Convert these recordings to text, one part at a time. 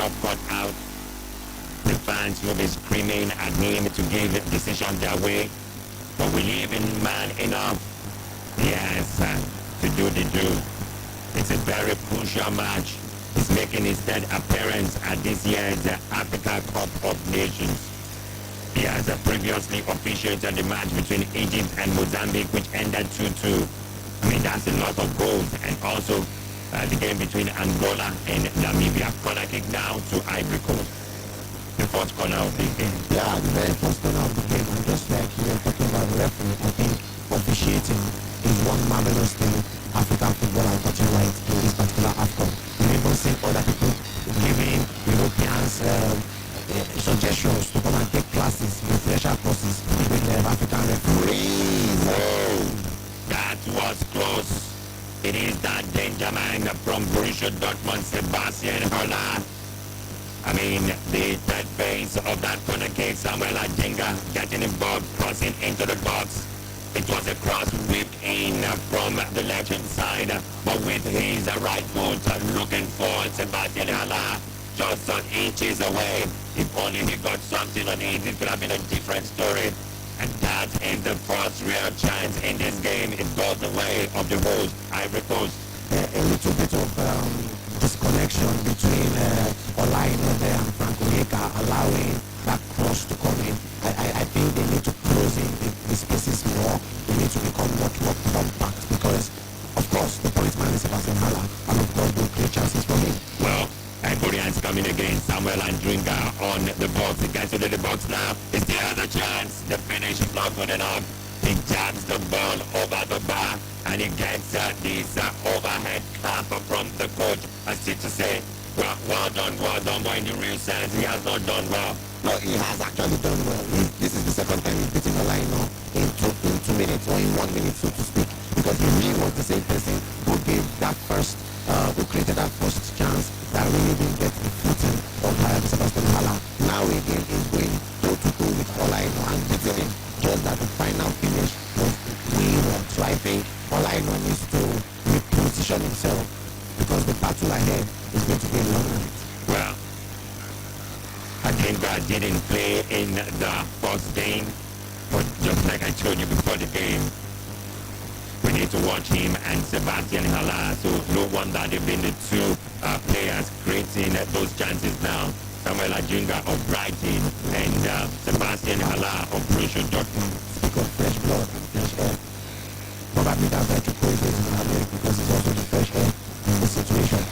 club cut out. The fans will be screaming at him to give decisions their way. But we leave in man enough. Yes, to do the do. It's a very crucial match. He's making his third appearance at this year's Africa Cup of Nations. He has previously officiated the match between Egypt and Mozambique, which ended 2-2. I mean, that's a lot of goals. And also the game between Angola and Namibia. Corner kick now to Ivory Coast. The first corner of the game. Yeah, the very first corner of the game. And just like you were talking about the referee, I think officiating is one marvelous thing African football has gotten right in this particular AFCON. We've even seen other people giving Europeans suggestions to come and take classes, refresher courses with African referees. Whoa, that was close. It is that danger man from Borussia Dortmund, Sebastian Haller. I mean, the third phase of that corner kick, Samuel Adingra getting involved, crossing into the box. It was a cross whipped in from the left-hand side, but with his right foot looking for Sebastian Haller, just inches away. If only he got something on it, it could have been a different story. And that is the first real chance in this game. It goes the way of the host, Ivory Coast. A little bit of disconnection between Olaino there and Frank Onyeka, allowing that cross to come in. I think they need to close in the spaces more. They need to become much more compact because, of course, the policeman is Sebastian Haller, and of course, they create chances for him. Well, Ivorians coming again. Samuel Adingra on the box. He gets into the box now. He still has a chance. The finish is not good enough. He jabs the ball over the bar and he gets this overhead clap from the coach. As if to say, well done, but in the real sense, he has not done well. No, he has actually done well. This is the second time he's beating Olaino in 2 minutes or in 1 minute, so to speak, because he really was the same person who gave that first, who created that first chance that really didn't get the footing of Sebastian Haller. Now again, he's going toe-to-toe with Olaino and beating him. Just that the final finish was way wrong. So I think Olaino needs to reposition himself because the battle ahead is going to be a long night. Well, Adingra didn't play in the first game, but just like I told you before the game, we need to watch him and Sebastian Haller. So no wonder they've been the two players creating those chances now. Samuel Adingra of Brighton and Sebastian Haller of Borussia Dortmund. Speak of fresh blood and fresh air. Probably that's why Chukwu is in America because it's also the fresh air in this situation.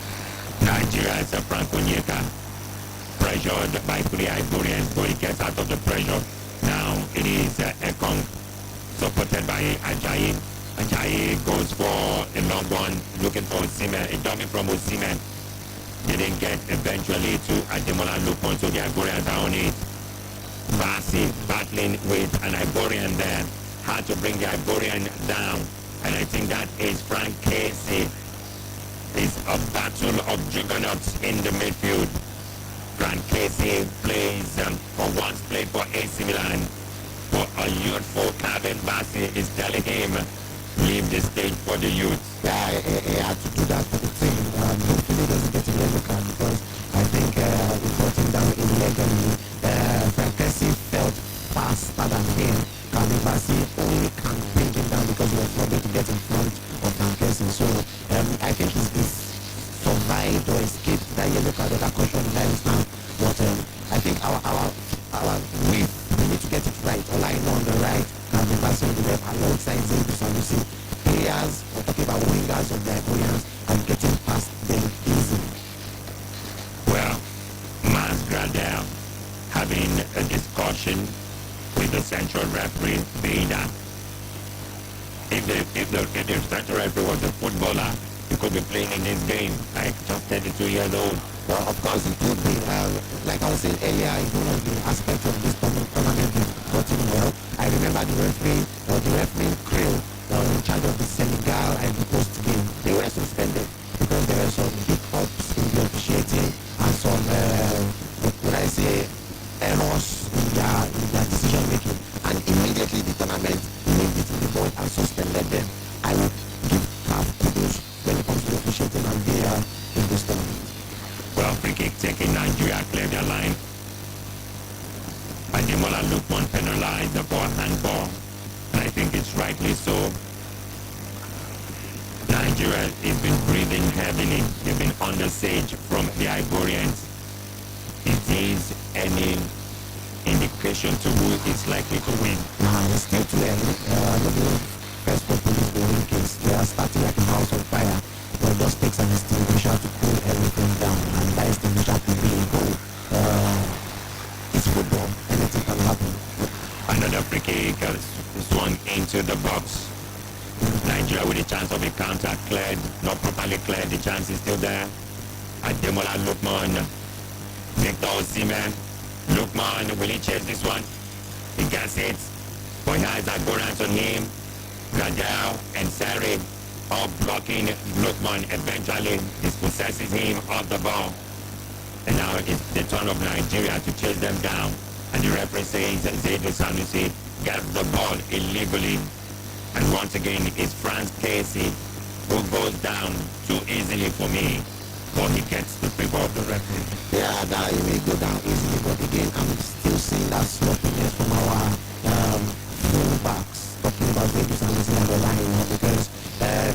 Nigeria's Frank Onyeka pressured by 3 Ivorians, but he gets out of the pressure. Now it is Ekong supported by Ajayi. Ajayi goes for a long one, looking for Osimhen, a dummy from Osimhen. Didn't get eventually to Ademola Lupon, so the Ivorians are on it. Basi battling with an Ivorian there, had to bring the Ivorian down, and I think that is Frank Casey. It's a battle of juggernauts in the midfield. Frank Casey plays, for once played for AC Milan, but a youthful Calvin Basi is telling him, leave the stage for the youth. Yeah, he had to do that for the team. Hopefully he doesn't get a yellow card because I think he brought him down illegally. Frank Casey felt faster than him. Calvin Basi only can bring him down because he was not going to get in front of Frank Casey. So I think he's survived or escaped that yellow card or that caution that is now. But I think our width, we need to get it right. Olaino on the right, Calvin Basi on the left, alongside Zindu Sanusi. Players, we're talking about wingers of the Ivorians, and getting past them easily. Well, Mas Gradel having a discussion with the central referee, Beda. If the central referee was a footballer, he could be playing in this game, like just 32 years old. Well, of course it could be. Like I was saying earlier, it's one of the aspects of this tournament we've gotten well. I remember the referee crew in charge of the Senegal and the Coast game. They were suspended because there were some big ups in the officiating and some, errors in their decision making. And immediately the tournament made it in the board and suspended them. I would give half kudos when it comes to officiating and VAR in this tournament. Well, free kick taking Nigeria rightly so. Nigeria has been breathing heavily. They've been under siege from the Ivorians. Is this any indication to who is likely to win? It's still too early. The first for police going case. They are starting like a house on fire. But just takes an extinguisher to cool everything down. And that extinguisher could be a goal. It's football. Anything can happen. Another free kick swung into the box. Nigeria with a chance of a counter cleared, not properly cleared. The chance is still there. Ademola Lookman, Victor Osimhen. Lookman, will he chase this one? He gets it. But he has Agorant on him. Gradel and Sari all blocking Lookman. Eventually, dispossesses him of the ball. And now it's the turn of Nigeria to chase them down. And the referee says Zaidu Sanusi gets the ball illegally. And once again, it's Franz Casey who goes down too easily for me. But he gets the favor of the referee. Yeah, that he may go down easily, but again, I'm still seeing that sloppiness from our fullbacks. Talking about Zaidu Sanusi and the line, because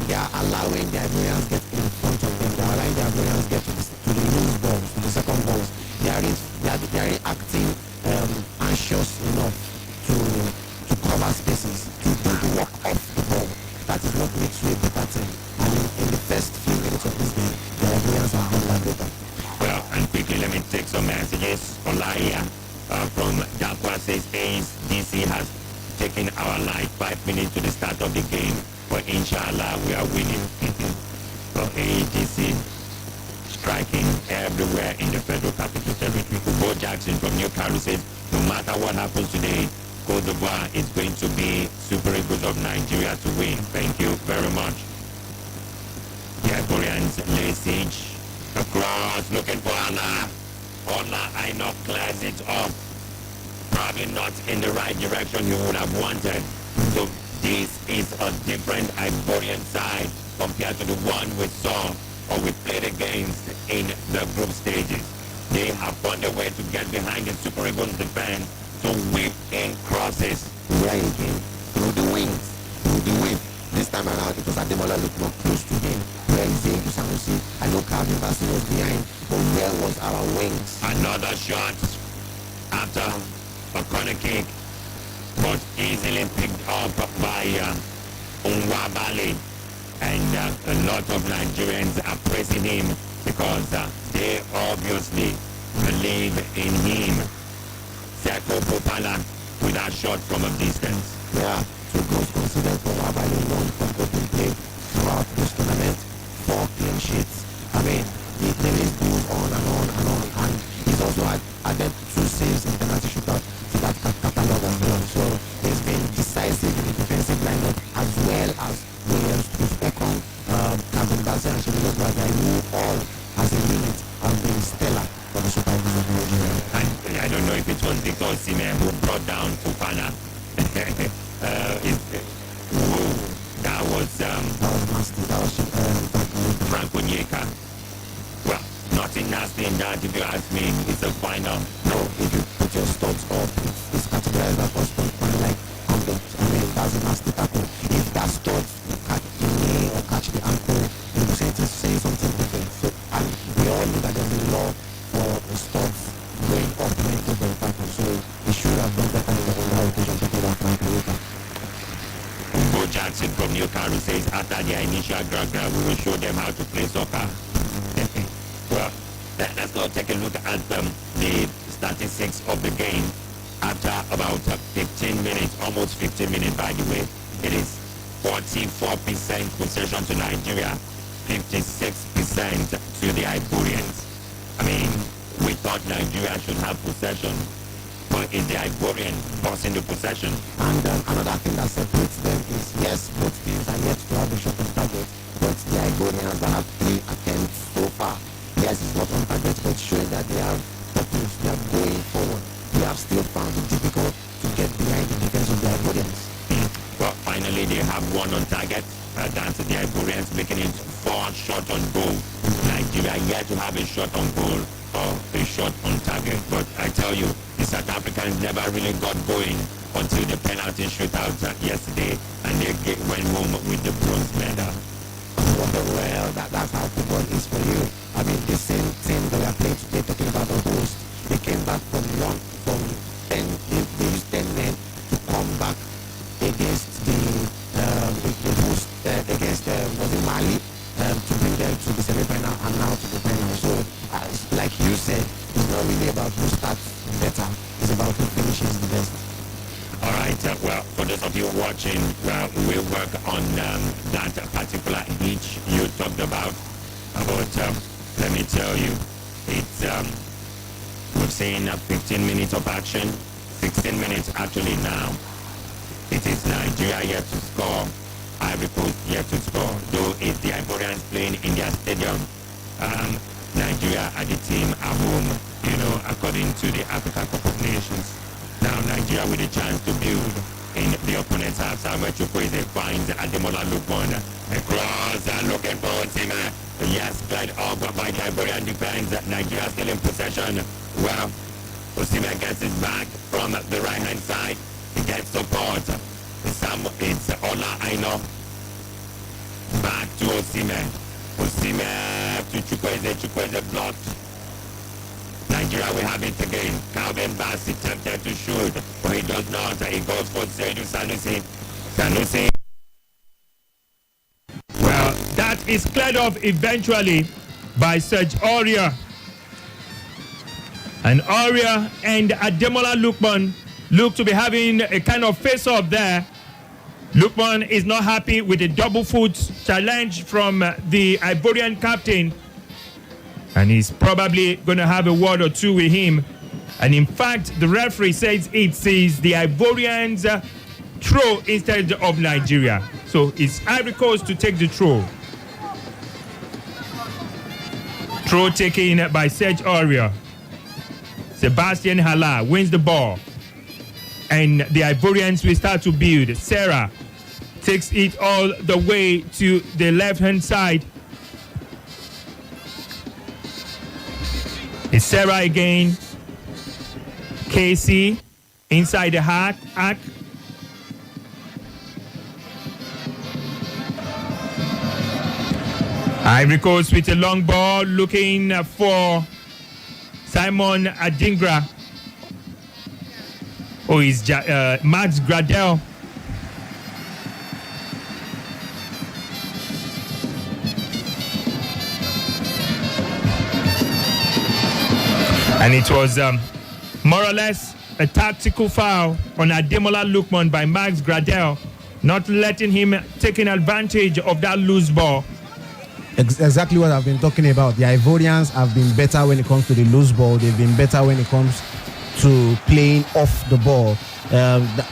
they are allowing the Ivorians get in front of them. They are allowing the Ivorians get to the loose balls, to the second balls. They are acting anxious enough to cover spaces, to do the work off the ball. That is what makes you a better team. And in the first few minutes of this game, the Ivorians are on like better. Well, and quickly let me take some messages. Olaya from Dakwa says DC has taken our life 5 minutes to the start of the game, but inshallah we are winning. So ADC striking everywhere in the Federal Capital Territory. Bo Jackson from Newcastle says, no matter what happens today, Côte d'Ivoire is going to be Super Eagles of Nigeria to win. Thank you very much. The Ivorians lay siege across, looking for Allah. Allah, I know, clears it up. Probably not in the right direction you would have wanted. So this is a different Ivorian side compared to the one we saw or we played against in the group stages. They have found a way to get behind the Super Eagles defense to whip in crosses. Right again, through the wings, through the whip. This time around, it was Ademola Lookman close to him. Where is Zaidu Sanusi? I know Calvin Bassey was behind, but where was our wings? Another shot after a corner kick, but easily picked up by Unwabali. And a lot of Nigerians are praising him because they obviously believe in him. Seko Popala with that shot from a distance. Yeah, 2 goals considered for Wabali, 1 from open play throughout this tournament, 4 clean sheets. I mean, the list goes on and on and on, and he's also added 2 saves in the penalty shootout to that catalog as well. So he's been decisive in the defensive lineup as well as Williams to Ekong, Calvin Bassey and Shemilos Bagay, who all as a unit have been stellar for the Super Eagles of Nigeria. And I don't know if it was Victor Osimhen who brought down Fofana. That was nasty. That was Frank Onyeka. Well, nothing nasty in that if you ask me. It's a final. No, if you put your studs up, it's categorized as first point point like conduct. I mean, that's a nasty tackle. If that stud catch the knee or catch the ankle, you will say something different. So, and we all know that there's a law for the studs going up when football tackle. So he should have done better on that occasion to that Frank Onyeka. Bo Jackson from Newcastle says after their initial gragra, we will show them how to play soccer. Well, let's now take a look at the statistics of the game. After about 15 minutes, almost 15 minutes by the way, it is 44% possession to Nigeria, 56% to the Ivorians. I mean, we thought Nigeria should have possession, but is the Ivorian bossing the possession? And another thing that separates them is, yes, both teams are yet to have a shot on target, but the Ivorians that have 3 attempts so far. Yes, it's not on target, but showing that they have purpose, they are going forward. We have still found it difficult to get behind the defense of the Ivorians. Well, finally they have 1 on target. That's the Ivorians making it 4 shot on goal. Nigeria yet to have a shot on goal or a shot on target. But I tell you, the South Africans never really got going until the penalty shootout yesterday, and they went home with the bronze medal. Well, that's how football is for you. I mean, this same team that we are playing today, talking about the host, they came back from 10, they used 10 men to come back against the host, against, was it Mali, to bring them to the semi-final and now to the final. So, like you said, it's not really about who starts better, it's about who finishes the best. All right, well, for those of you watching, we work on that particular beach you talked about, let me tell you, it's, we've seen 15 minutes of action, 16 minutes actually now. It is Nigeria yet to score, Ivory Coast yet to score, though it's the Ivorians playing in their stadium. Nigeria are the team at home, according to the Africa Cup of Nations. Now Nigeria with a chance to build in the opponent's half. Samuel Chukwueze finds Ademola Lukman across, looking for Osimhen. Yes, played up by the Ivorian defense. Nigeria still in possession. Well, Osimhen gets it back from the right-hand side. He gets support. It's Ola Aino. Back to Osimhen. Osimhen to Chukwueze. Chukwueze blocked. Nigeria will have it again. Calvin Bassey tempted to shoot, but he does not. He goes for Seydou Sanusi. Sanusi. Well, that is cleared off eventually by Serge Aurier. And Aurier and Ademola Lukman look to be having a kind of face-off there. Lukman is not happy with the double foot challenge from the Ivorian captain. And he's probably going to have a word or two with him. And in fact, the referee says it is the Ivorians throw instead of Nigeria. So it's Ivory Coast to take the throw. Throw taken by Serge Aurier. Sebastian Hala wins the ball. And the Ivorians will start to build. Sarah takes it all the way to the left-hand side. It's Sarah again. Casey inside the arc. Ivory Coast with a long ball looking for Simon Adingra. Oh, it's Max Gradel. And it was more or less a tactical foul on Ademola Lukman by Max Gradel, not letting him taking advantage of that loose ball. Exactly what I've been talking about. The Ivorians have been better when it comes to the loose ball. They've been better when it comes to playing off the ball.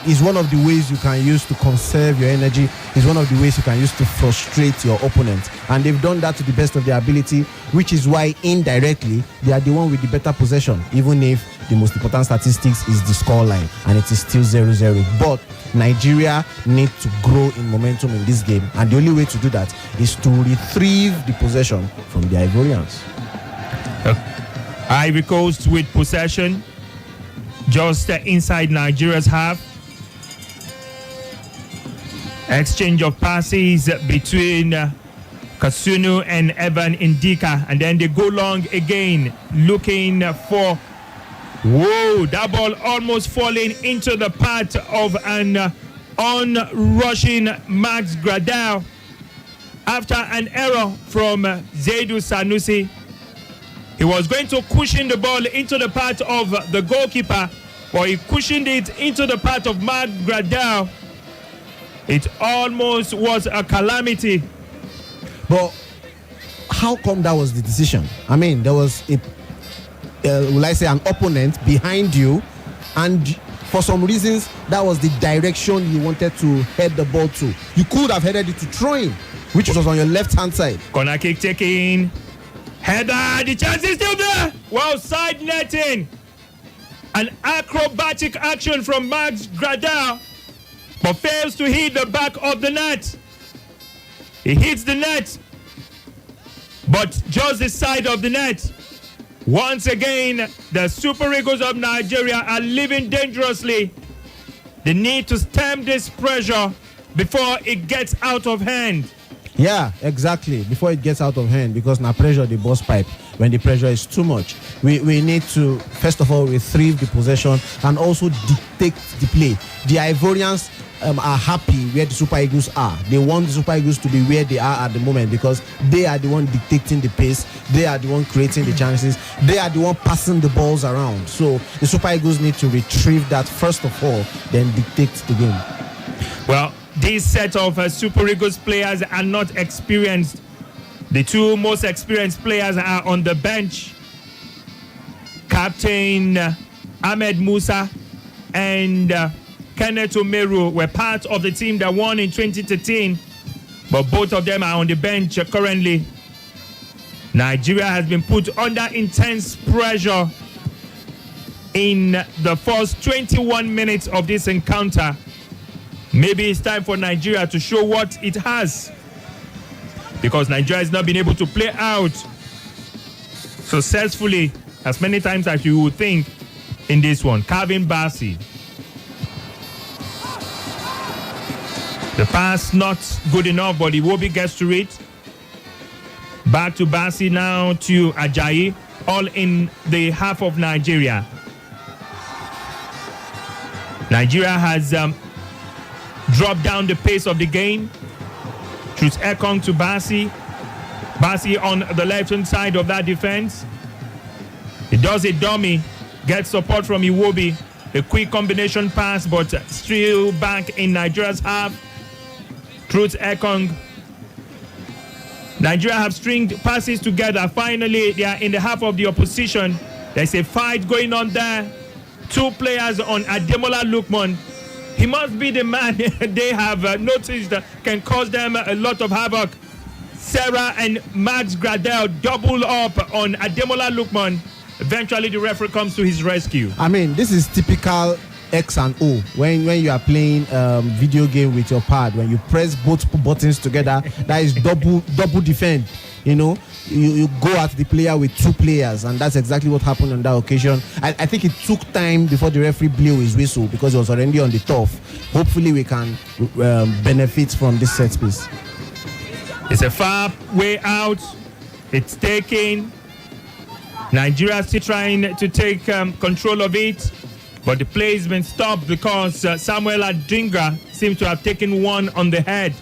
It's one of the ways you can use to conserve your energy. It's one of the ways you can use to frustrate your opponent. And they've done that to the best of their ability, which is why indirectly they are the one with the better possession, even if the most important statistics is the scoreline and it is still 0-0. But Nigeria need to grow in momentum in this game, and the only way to do that is to retrieve the possession from the Ivorians. Ivory Coast with possession just inside Nigeria's half. Exchange of passes between Kasunu and Evan Indika, and then they go long again looking for that ball almost falling into the path of an on-rushing Max Gradel after an error from Seydou Sanusi. He was going to cushion the ball into the path of the goalkeeper, but he cushioned it into the path of Max Gradel. It almost was a calamity. But how come that was the decision? I mean, there was will I say an opponent behind you, and for some reasons that was the direction you wanted to head the ball to. You could have headed it to throwing, which was on your left hand side. Corner kick taken. Header, the chance is still there. Well, side netting. An acrobatic action from Max Gradel, but fails to hit the back of the net. He hits the net, but just the side of the net. Once again, the Super Eagles of Nigeria are living dangerously. They need to stem this pressure before it gets out of hand. Yeah, exactly. Before it gets out of hand, because now pressure the boss pipe when the pressure is too much. We need to, first of all, retrieve the possession and also dictate the play. The Ivorians are happy where the Super Eagles are. They want the Super Eagles to be where they are at the moment because they are the one dictating the pace. They are the one creating the chances. They are the one passing the balls around. So the Super Eagles need to retrieve that first of all, then dictate the game. Well, this set of Super Eagles players are not experienced. The two most experienced players are on the bench. Captain Ahmed Musa and Kenneth Omeru were part of the team that won in 2013, but both of them are on the bench currently. Nigeria has been put under intense pressure in the first 21 minutes of this encounter. Maybe it's time for Nigeria to show what it has, because Nigeria has not been able to play out successfully as many times as you would think in this one. Calvin Bassey. The pass not good enough, but Iwobi gets to it. Back to Bassey, now to Ajayi, all in the half of Nigeria. Nigeria has dropped down the pace of the game. Shoots Ekong to Bassey. Bassey on the left-hand side of that defense. He does a dummy, gets support from Iwobi. A quick combination pass, but still back in Nigeria's half. Truth Ekong. Nigeria have stringed passes together. Finally, they are in the half of the opposition. There's a fight going on there. Two players on Ademola Lookman. He must be the man they have noticed can cause them a lot of havoc. Sarah and Max Gradel double up on Ademola Lookman. Eventually, the referee comes to his rescue. I mean, this is typical X and O. When you are playing video game with your pad, when you press both buttons together, that is double defend. You know, you go at the player with two players, and that's exactly what happened on that occasion. I think it took time before the referee blew his whistle because he was already on the turf. Hopefully, we can benefit from this set piece. It's a far way out. It's taken. Nigeria still trying to take control of it, but the play has been stopped because Samuel Adingra seems to have taken one on the head.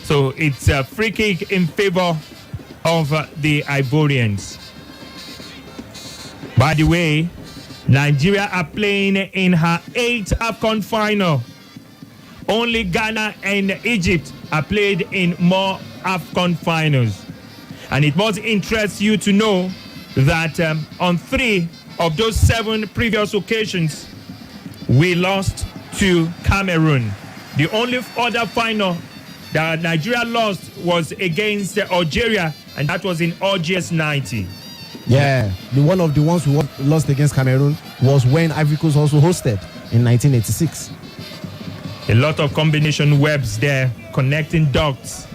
So it's a free kick in favor of the Ivorians. By the way, Nigeria are playing in her 8th AFCON final. Only Ghana and Egypt are played in more AFCON finals. And it must interest you to know that on 3 of those 7 previous occasions, we lost to Cameroon. The only other final that Nigeria lost was against Algeria, and that was in August 90. Yeah, one of the ones who lost against Cameroon was when Ivory Coast also hosted in 1986. A lot of combination webs there, connecting dots.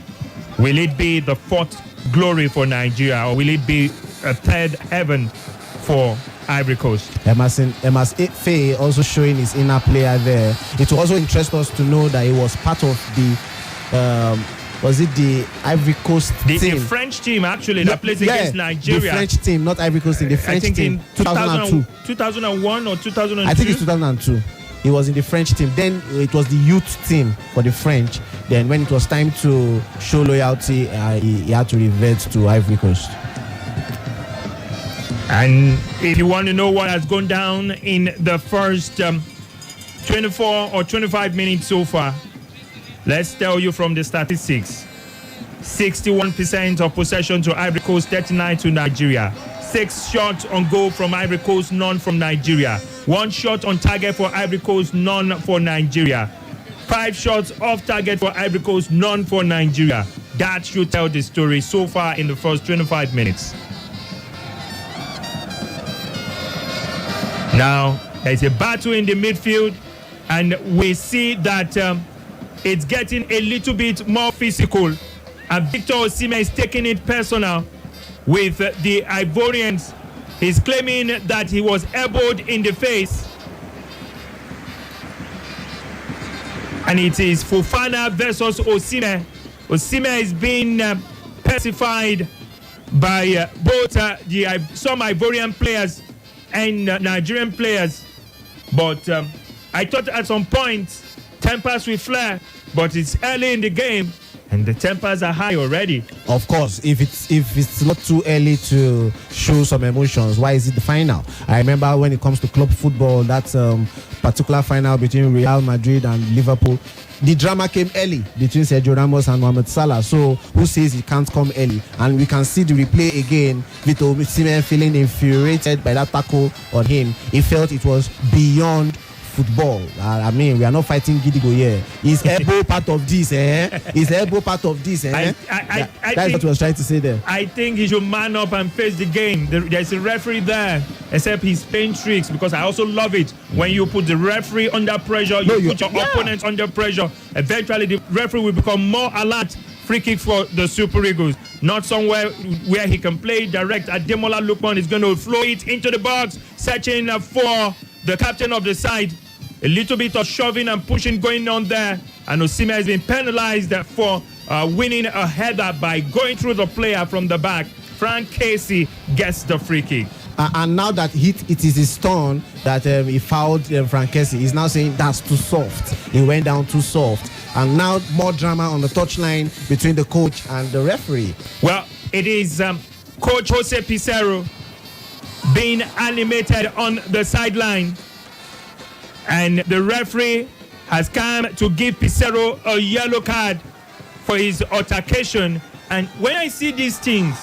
Will it be the 4th glory for Nigeria, or will it be a 3rd heaven for Ivory Coast? Emerson Faye also showing his inner player there. It will also interest us to know that he was part of the was it the Ivory Coast team? The French team actually that plays against Nigeria. The French team, not Ivory Coast team. The French team. In 2002. 2001 or 2002? I think it's 2002. He was in the French team. Then it was the youth team for the French. Then when it was time to show loyalty, he had to revert to Ivory Coast. And if you want to know what has gone down in the first 24 or 25 minutes so far, let's tell you from the statistics. 61% of possession to Ivory Coast, 39 to Nigeria. 6 shots on goal from Ivory Coast, none from Nigeria. 1 shot on target for Ivory Coast, none for Nigeria. 5 shots off target for Ivory Coast, none for Nigeria. That should tell the story so far in the first 25 minutes. Now, there's a battle in the midfield, and we see that it's getting a little bit more physical. And Victor Osimhen is taking it personal. with the Ivorians. He's claiming that he was elbowed in the face. And it is Fofana versus Osimhen. Osimhen is being pacified by both some Ivorian players and Nigerian players. But I thought at some point tempers will flare, but it's early in the game and the tempers are high already. Of course, if it's not too early to show some emotions, why is it the final? I remember when it comes to club football, that particular final between Real Madrid and Liverpool, the drama came early between Sergio Ramos and Mohamed Salah. So who says it can't come early? And we can see the replay again with Osimhen feeling infuriated by that tackle on him. He felt it was beyond football. I mean, we are not fighting Gidigo here. Is elbow part of this? Is elbow part of this? That's what I was trying to say there. I think he should man up and face the game. There's a referee there, except he's playing tricks, because I also love it when you put the referee under pressure, you put your opponents under pressure. Eventually, the referee will become more alert. Free kick for the Super Eagles. Not somewhere where he can play direct. Ademola Lookman is going to flow it into the box, searching for the captain of the side. A little bit of shoving and pushing going on there. And Osimhen has been penalized for winning a header by going through the player from the back. Frank Casey gets the free kick. And now that it is his turn, that he fouled Frank Casey, he's now saying that's too soft. He went down too soft. And now more drama on the touchline between the coach and the referee. Well, it is Coach Jose Pizarro being animated on the sideline. And the referee has come to give Pizarro a yellow card for his altercation. And when I see these things,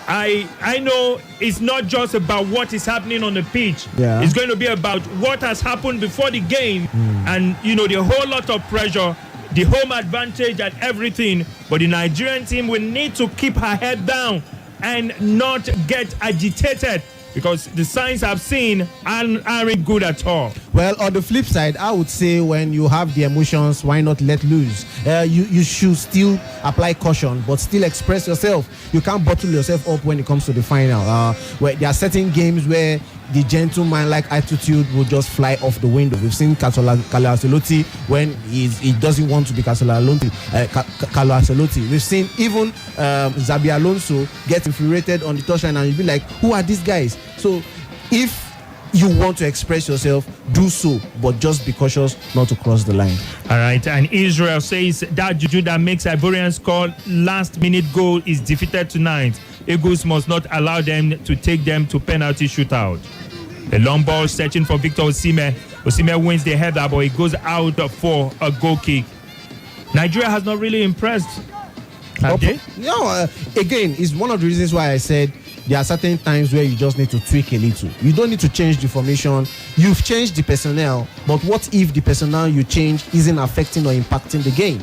I know it's not just about what is happening on the pitch. Yeah. It's going to be about what has happened before the game. And, the whole lot of pressure, the home advantage and everything. But the Nigerian team will need to keep her head down and not get agitated, because the signs I've seen aren't good at all. Well, on the flip side, I would say when you have the emotions, why not let loose? You should still apply caution, but still express yourself. You can't bottle yourself up when it comes to the final. Where there are certain games where the gentleman-like attitude will just fly off the window. We've seen Carlo Ancelotti when he doesn't want to be Carlo Ancelotti. We've seen even Xabi Alonso get infuriated on the touchline, and you'll be like, who are these guys? So if you want to express yourself, do so, but just be cautious not to cross the line. All right, and Israel says that juju that makes Ivorians score last-minute goal is defeated tonight. Eagles must not allow them to take them to penalty shootout. A long ball searching for Victor Osimhen. Osimhen wins the header, but it goes out for a goal kick. Nigeria has not really impressed. Have they? No, again, it's one of the reasons why I said there are certain times where you just need to tweak a little. You don't need to change the formation. You've changed the personnel, but what if the personnel you change isn't affecting or impacting the game?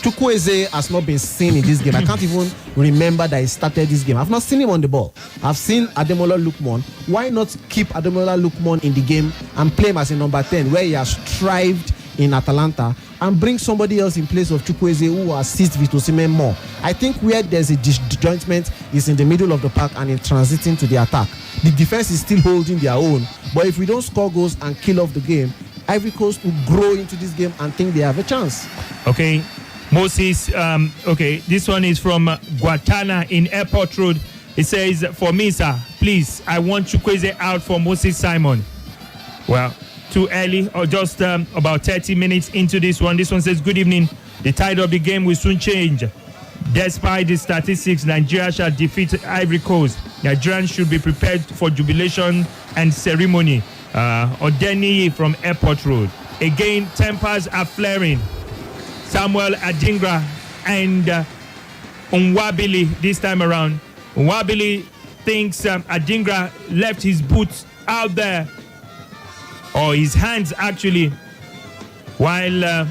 Chukwueze has not been seen in this game. I can't even remember that he started this game. I've not seen him on the ball. I've seen Ademola Lookman. Why not keep Ademola Lookman in the game and play him as a number 10, where he has thrived in Atalanta, and bring somebody else in place of Chukwueze who assists Victor Osimhen more? I think where there's a disjointment is in the middle of the park and in transiting to the attack. The defense is still holding their own, but if we don't score goals and kill off the game, Ivory Coast will grow into this game and think they have a chance. Okay. Moses, this one is from Guatana in Airport Road. It says, for me, sir, please, I want Chukwueze out for Moses Simon. Well, too early, or just about 30 minutes into this one. This one says, good evening. The tide of the game will soon change. Despite the statistics, Nigeria shall defeat Ivory Coast. Nigerians should be prepared for jubilation and ceremony. Odeni from Airport Road. Again, tempers are flaring. Samuel Adingra and Nwabili this time around. Nwabili thinks Adingra left his boots out there, or his hands actually, while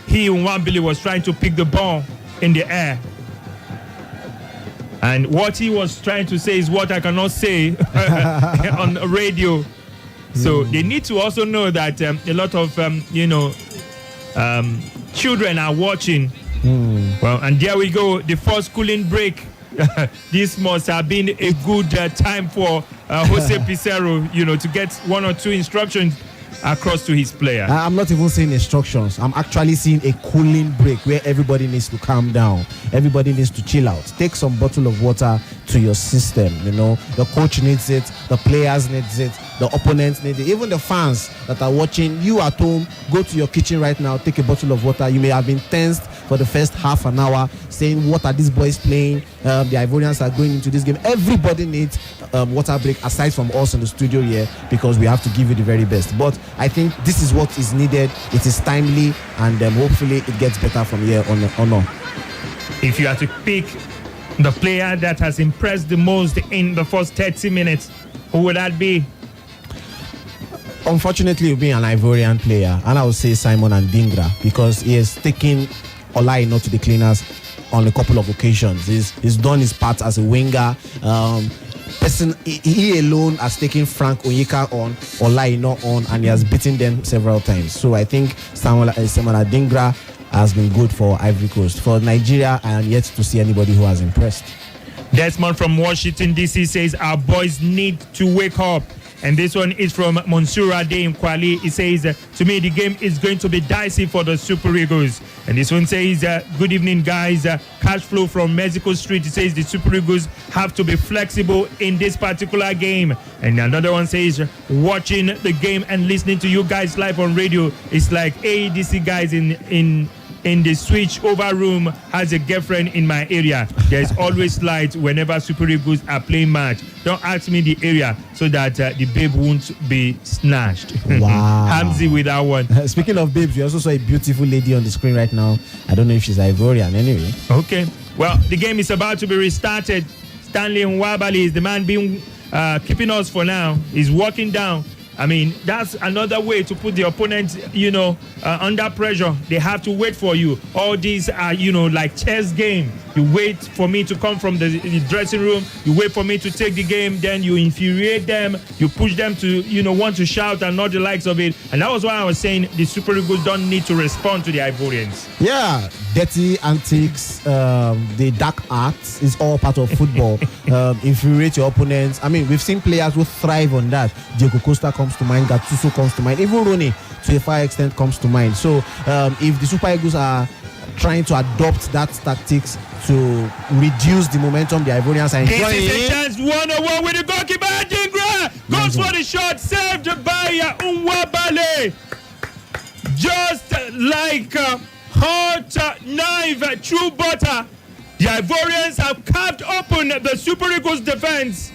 Nwabili was trying to pick the ball in the air. And what he was trying to say is what I cannot say on radio. So they need to also know that a lot of, children are watching. Well, and there we go. The first cooling break this must have been a good time for Jose Pizarro, to get one or two instructions across to his player. I'm not even saying instructions. I'm actually seeing a cooling break where everybody needs to calm down. Everybody needs to chill out. Take some bottle of water to your system. The coach needs it. The players needs it. The opponents need it. Even the fans that are watching you at home, go to your kitchen right now. Take a bottle of water. You may have been tensed for the first half an hour, saying, "What are these boys playing? The Ivorians are going into this game." Everybody needs water break aside from us in the studio here, because we have to give you the very best. But I think this is what is needed. It is timely, and hopefully it gets better from here on. If you had to pick the player that has impressed the most in the first 30 minutes, who would that be? Unfortunately, it will be an Ivorian player, and I would say Simon Adingra, because he has taken Olaino to the cleaners on a couple of occasions. He's done his part as a winger. He alone has taken Frank Onyeka on, Olaino on, and he has beaten them several times. So I think Simon Adingra has been good for Ivory Coast. For Nigeria, I am yet to see anybody who has impressed. Desmond from Washington, D.C. says, our boys need to wake up. And this one is from Monsura De in Kwali. He says, to me, the game is going to be dicey for the Super Eagles. And this one says, good evening, guys. Cash flow from Mexico Street. He says the Super Eagles have to be flexible in this particular game. And another one says, watching the game and listening to you guys live on radio, it's like AEDC guys in the switch over room has a girlfriend in my area. There's always light whenever Super Eagles are playing match. Don't ask me the area so that the babe won't be snatched. Wow. Hamzy with that one. Speaking of babes, we also saw a beautiful lady on the screen right now. I don't know if she's Ivorian anyway. Okay. Well, the game is about to be restarted. Stanley Nwabali is the man being keeping us for now. He's walking down. I mean, that's another way to put the opponent, under pressure. They have to wait for you. All these are, like chess game. You wait for me to come from the dressing room. You wait for me to take the game. Then you infuriate them. You push them to, want to shout and not the likes of it. And that was why I was saying the Super Eagles don't need to respond to the Ivorians. Yeah, dirty antics, the dark arts is all part of football. Infuriate your opponents. I mean, we've seen players who thrive on that. Diego Costa comes to mind. Gattuso comes to mind. Even Rooney, to a far extent, comes to mind. So if the Super Eagles are trying to adopt that tactics to reduce the momentum the Ivorians are enjoying. This is a chance 1-on-1 with the goalkeeper. Adingra goes for the shot, saved by Nwabali. Just like hot knife through butter, the Ivorians have carved open the Super Eagles defense.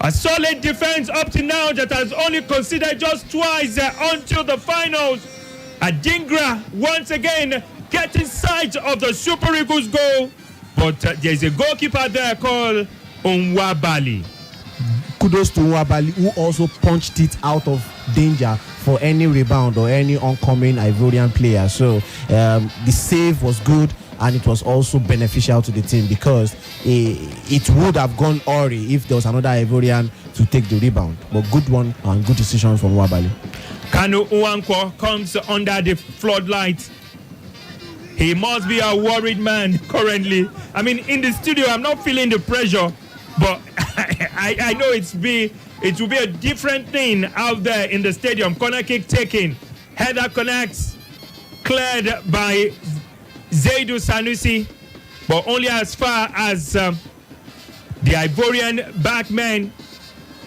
A solid defense up to now that has only considered just twice until the finals. Adingra once again getting sight of the Super Eagles goal, but there's a goalkeeper there called Nwabali. Kudos to Nwabali, who also punched it out of danger for any rebound or any oncoming Ivorian player. So the save was good, and it was also beneficial to the team, because it would have gone awry if there was another Ivorian to take the rebound. But good one and good decision from Nwabali. Kanu Uwankwo comes under the floodlights. He must be a worried man currently. I mean, in the studio, I'm not feeling the pressure, but I know it will be a different thing out there in the stadium. Corner kick taken. Header connects. Cleared by Zaidu Sanusi, but only as far as the Ivorian backmen.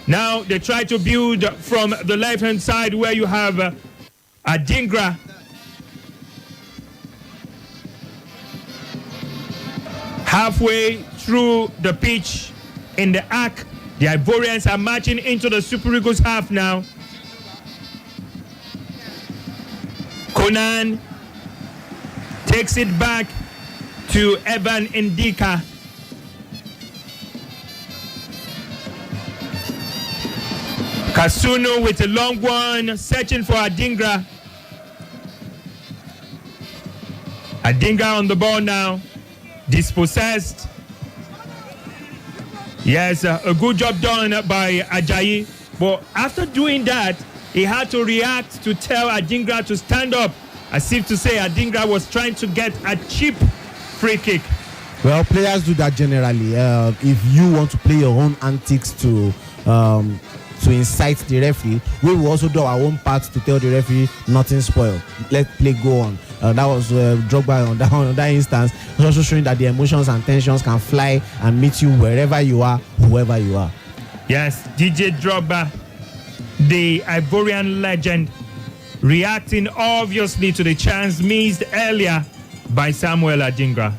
Now they try to build from the left-hand side where you have Adingra. Halfway through the pitch in the arc, the Ivorians are marching into the Super Eagles half now. Conan takes it back to Evan Ndika. Kasunu with a long one, searching for Adingra. Adingra on the ball now, dispossessed. Yes, a good job done by Ajayi. But after doing that, he had to react to tell Adingra to stand up, as if to say Adingra was trying to get a cheap free kick. Well, players do that generally. If you want to play your own antics to incite the referee, we will also do our own part to tell the referee nothing spoiled. Let play go on. That was Drogba on that instance. It's also showing that the emotions and tensions can fly and meet you wherever you are, whoever you are. Yes, DJ Drogba, the Ivorian legend, reacting obviously to the chance missed earlier by Samuel Adingra.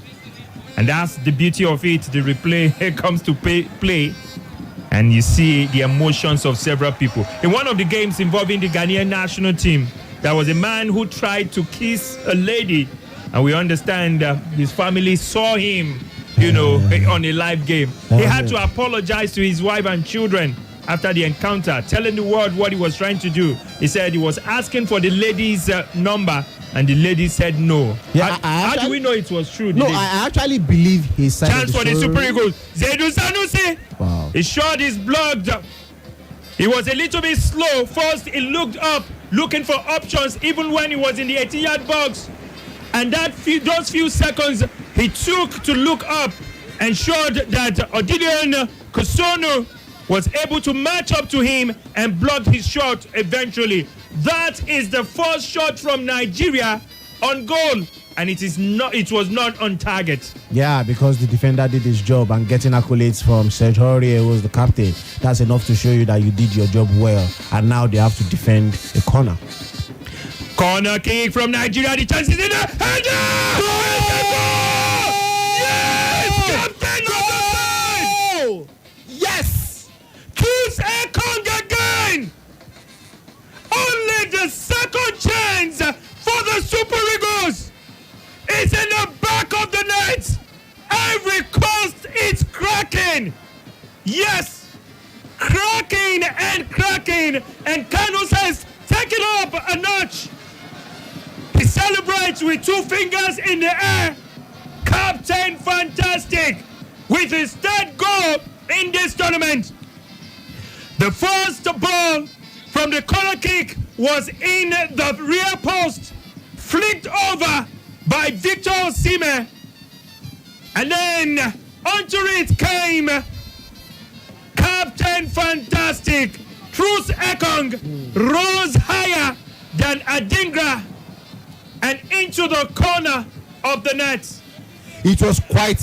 And that's the beauty of it. The replay comes to play, and you see the emotions of several people. In one of the games involving the Ghanaian national team, there was a man who tried to kiss a lady, and we understand his family saw him, on a live game. He had to apologize to his wife and children after the encounter, telling the world what he was trying to do. He said he was asking for the lady's number, and the lady said no. Yeah, how do we know it was true? No, I actually believe his side. Chance for the Super Eagles. Zaidu Sanusi. Wow. His shot is blocked. He was a little bit slow. First, he looked up, looking for options, even when he was in the 18-yard box. And those few seconds he took to look up ensured that Odidion Kusono was able to match up to him and block his shot eventually. That is the first shot from Nigeria on goal, and it was not on target. Yeah, because the defender did his job, and getting accolades from Serge Aurier, who was the captain, that's enough to show you that you did your job well, and now they have to defend a corner. Corner kick from Nigeria. The chance is in there. Header! Yes! Captain of the side! Yes! Choose Ekong again! Only the second chance for the Super Eagles is in the back of the net. Every coast is cracking. Yes, cracking. And Kanu says, take it up a notch. He celebrates with two fingers in the air. Captain Fantastic with his third goal in this tournament. The first ball from the corner kick was in the rear post, flicked over by Victor Osimhen, and then onto it came Captain Fantastic. Truce Ekong rose higher than Adingra and into the corner of the net. It was quite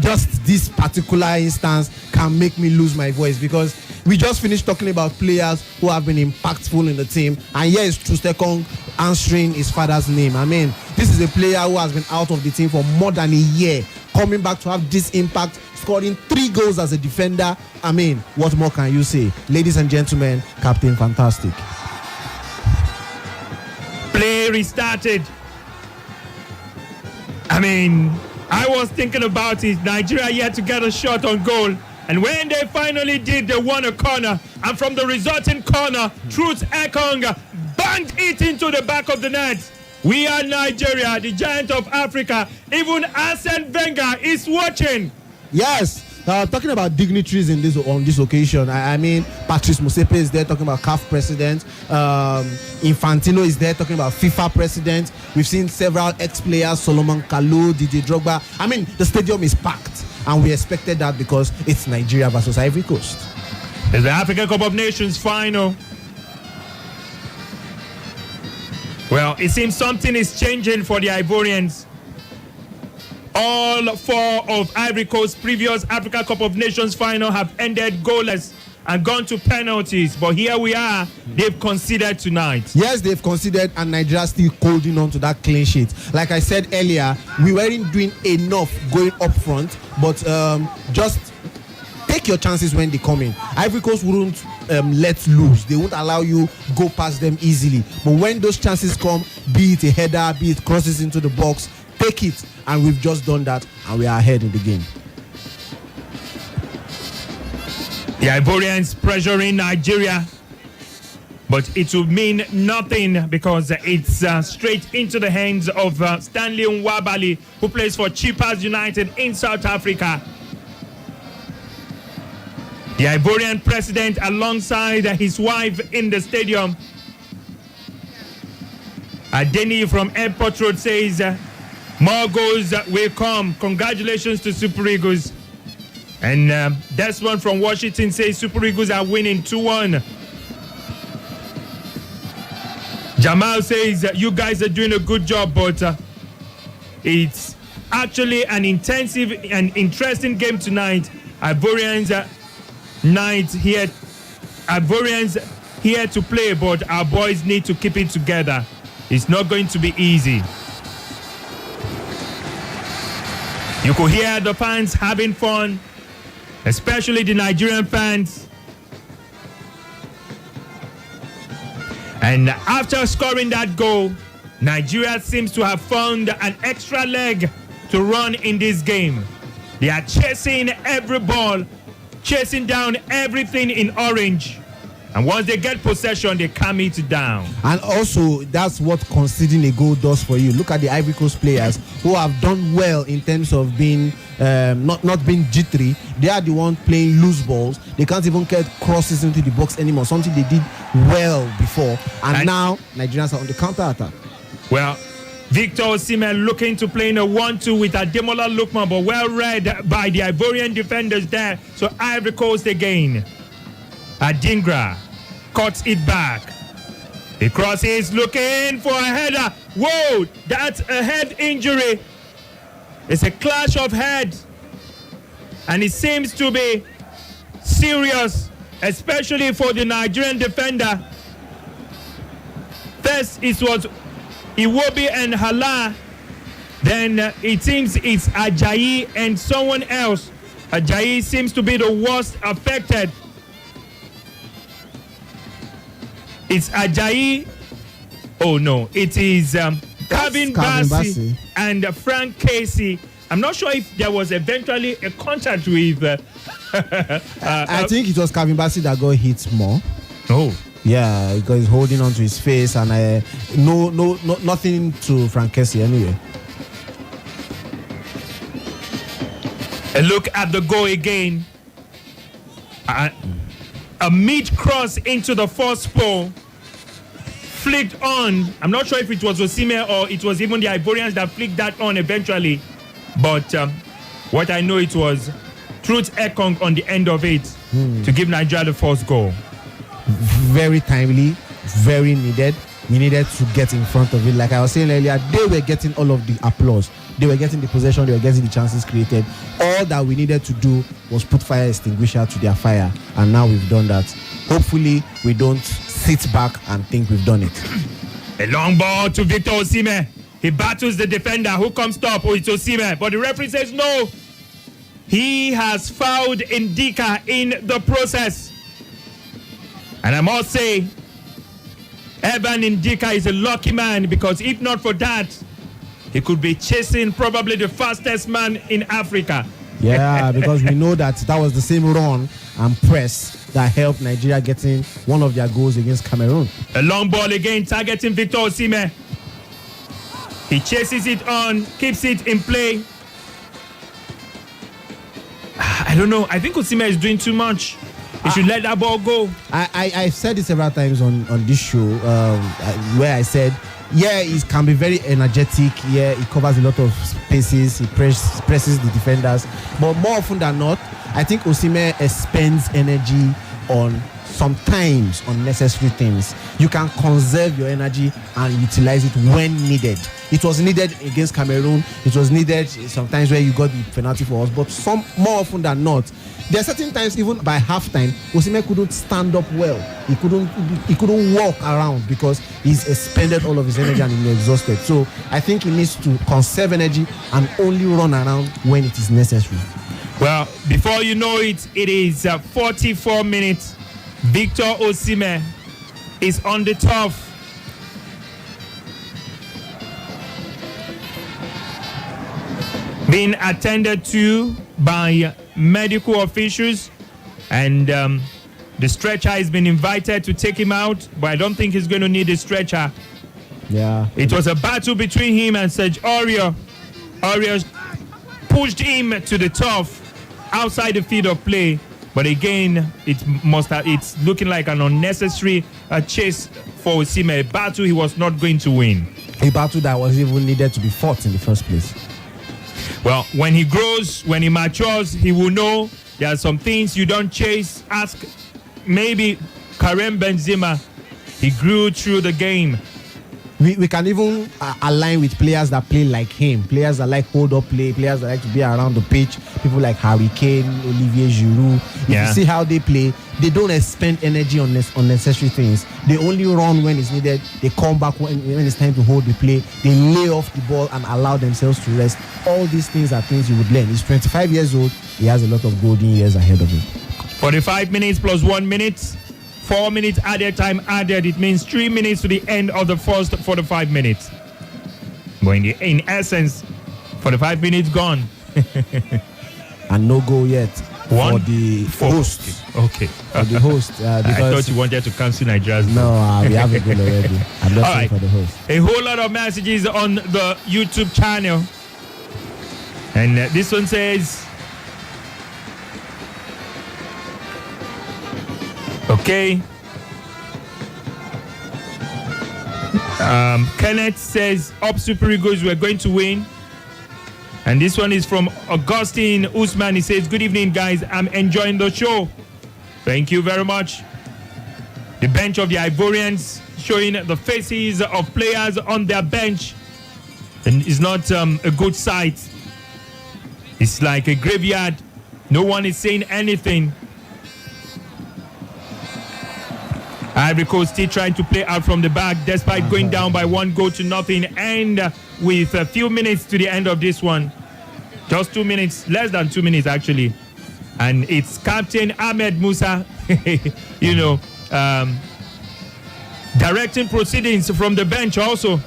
just this particular instance can make me lose my voice, because we just finished talking about players who have been impactful in the team, and here is Trustekong answering his father's name. I mean, this is a player who has been out of the team for more than a year, coming back to have this impact, scoring 3 goals as a defender. I mean, what more can you say? Ladies and gentlemen, Captain Fantastic. Play restarted. I mean, I was thinking about it. Nigeria yet to get a shot on goal. And when they finally did, they won a corner. And from the resulting corner, Truth Ekong banged it into the back of the net. We are Nigeria, the giant of Africa. Even Arsene Wenger is watching. Yes. Talking about dignitaries on this occasion, I mean, Patrice Motsepe is there talking about CAF president. Infantino is there talking about FIFA president. We've seen several ex-players, Solomon Kalou, DJ Drogba. I mean, the stadium is packed, and we expected that because it's Nigeria versus Ivory Coast. It's the African Cup of Nations final. Well, it seems something is changing for the Ivorians. All 4 of Ivory Coast's previous Africa Cup of Nations final have ended goalless and gone to penalties. But here we are. They've conceded tonight. Yes, they've conceded, and Nigeria still holding on to that clean sheet. Like I said earlier, we weren't doing enough going up front, but just take your chances when they come in. Ivory Coast wouldn't let loose. They won't allow you go past them easily. But when those chances come, be it a header, be it crosses into the box, take it. And we've just done that, and we are ahead in the game. The Ivorians pressuring Nigeria, but it will mean nothing because it's straight into the hands of Stanley Nwabali, who plays for Chippers United in South Africa. The Ivorian president alongside his wife in the stadium. Adeni from Airport Road says, More goals will come. Congratulations to Super Eagles. And Desmond from Washington says Super Eagles are winning 2-1. Jamal says you guys are doing a good job, but it's actually an intensive and interesting game tonight. Ivorians here to play, but our boys need to keep it together. It's not going to be easy. You could hear the fans having fun, especially the Nigerian fans. And after scoring that goal, Nigeria seems to have found an extra leg to run in this game. They are chasing every ball, chasing down everything in orange. And once they get possession, they calm it down. And also, that's what conceding a goal does for you. Look at the Ivory Coast players who have done well in terms of being not being jittery. They are the ones playing loose balls. They can't even get crosses into the box anymore, something they did well before. And now, Nigerians are on the counter-attack. Well, Victor Osimhen looking to play in a 1-2 with Ademola Lookman, but well read by the Ivorian defenders there. So Ivory Coast again. Adingra cuts it back. He crosses, looking for a header. Whoa, that's a head injury. It's a clash of heads. And it seems to be serious, especially for the Nigerian defender. First, it was Iwobi and Hala. Then it seems it's Ajayi and someone else. Ajayi seems to be the worst affected. It's Ajayi. Oh no, it is Calvin Bassey and Frank Casey. I'm not sure if there was eventually a contact with. I think it was Calvin Bassey that got hit more. Oh. Yeah, because he's holding on to his face, and nothing to Frank Casey anyway. A look at the goal again. A mid cross into the first pole, flicked on. I'm not sure if it was Osimhen or it was even the Ivorians that flicked that on eventually. But what I know, it was Truth Ekong on the end of it to give Nigeria the first goal. Very timely, very needed. We needed to get in front of it. Like I was saying earlier, they were getting all of the applause. They were getting the possession. They were getting the chances created. All that we needed to do was put fire extinguisher to their fire. And now we've done that. Hopefully, we don't sit back and think we've done it. A long ball to Victor Osimhen. He battles the defender who comes top. Oh, it's Osimhen. But the referee says no. He has fouled Ndika in the process. And I must say, Evan Ndika is a lucky man, because if not for that, he could be chasing probably the fastest man in Africa. Yeah, because we know that was the same run and press that helped Nigeria getting one of their goals against Cameroon. A long ball again, targeting Victor Osimhen. He chases it on, keeps it in play. I don't know. I think Osimhen is doing too much. He should let that ball go. I've said this several times on this show, where I said, yeah, he can be very energetic. Yeah, he covers a lot of spaces. He presses the defenders. But more often than not, I think Osimhen expends energy on sometimes unnecessary things. You can conserve your energy and utilize it when needed. It was needed against Cameroon. It was needed sometimes where you got the penalty for us. But more often than not, there are certain times, even by halftime, Osimhen couldn't stand up well. He couldn't walk around because he's expended all of his energy and he's exhausted. So I think he needs to conserve energy and only run around when it is necessary. Well, before you know it, it is 44 minutes. Victor Osimhen is on the turf. Being attended to by medical officials, and the stretcher has been invited to take him out, but I don't think he's going to need a stretcher. Yeah. It was a battle between him and Serge Aurier. Aurier pushed him to the turf outside the field of play, but again, it's looking like an unnecessary chase for Osimhen, a battle he was not going to win. A battle that was even needed to be fought in the first place. Well, when he grows, when he matures, he will know there are some things you don't chase. Ask maybe Karim Benzema. He grew through the game. We can even align with players that play like him, players that like hold up play, players that like to be around the pitch, people like Harry Kane, Olivier Giroud. If you see how they play, they don't expend energy on unnecessary things. They only run when it's needed. They come back when it's time to hold the play. They lay off the ball and allow themselves to rest. All these things are things you would learn. He's 25 years old. He has a lot of golden years ahead of him. 45 minutes plus 1 minute. 4 minutes added time added. It means 3 minutes to the end of the first 45 minutes. But in essence, 45 minutes gone. And no goal yet. One for the host. Okay. For the host. I thought you wanted to cancel Nigeria's goal. No, we have a goal already. I'm not saying for the host. A whole lot of messages on the YouTube channel. And this one says, okay. Kenneth says, up Super Eagles, we're going to win. And this one is from Augustine Usman. He says, good evening, guys. I'm enjoying the show. Thank you very much. The bench of the Ivorians showing the faces of players on their bench. And it's not a good sight. It's like a graveyard. No one is saying anything. Ivory Coast still trying to play out from the back despite going down by 1-0 and with a few minutes to the end of this one. Just 2 minutes, less than 2 minutes actually. And it's Captain Ahmed Musa, directing proceedings from the bench also.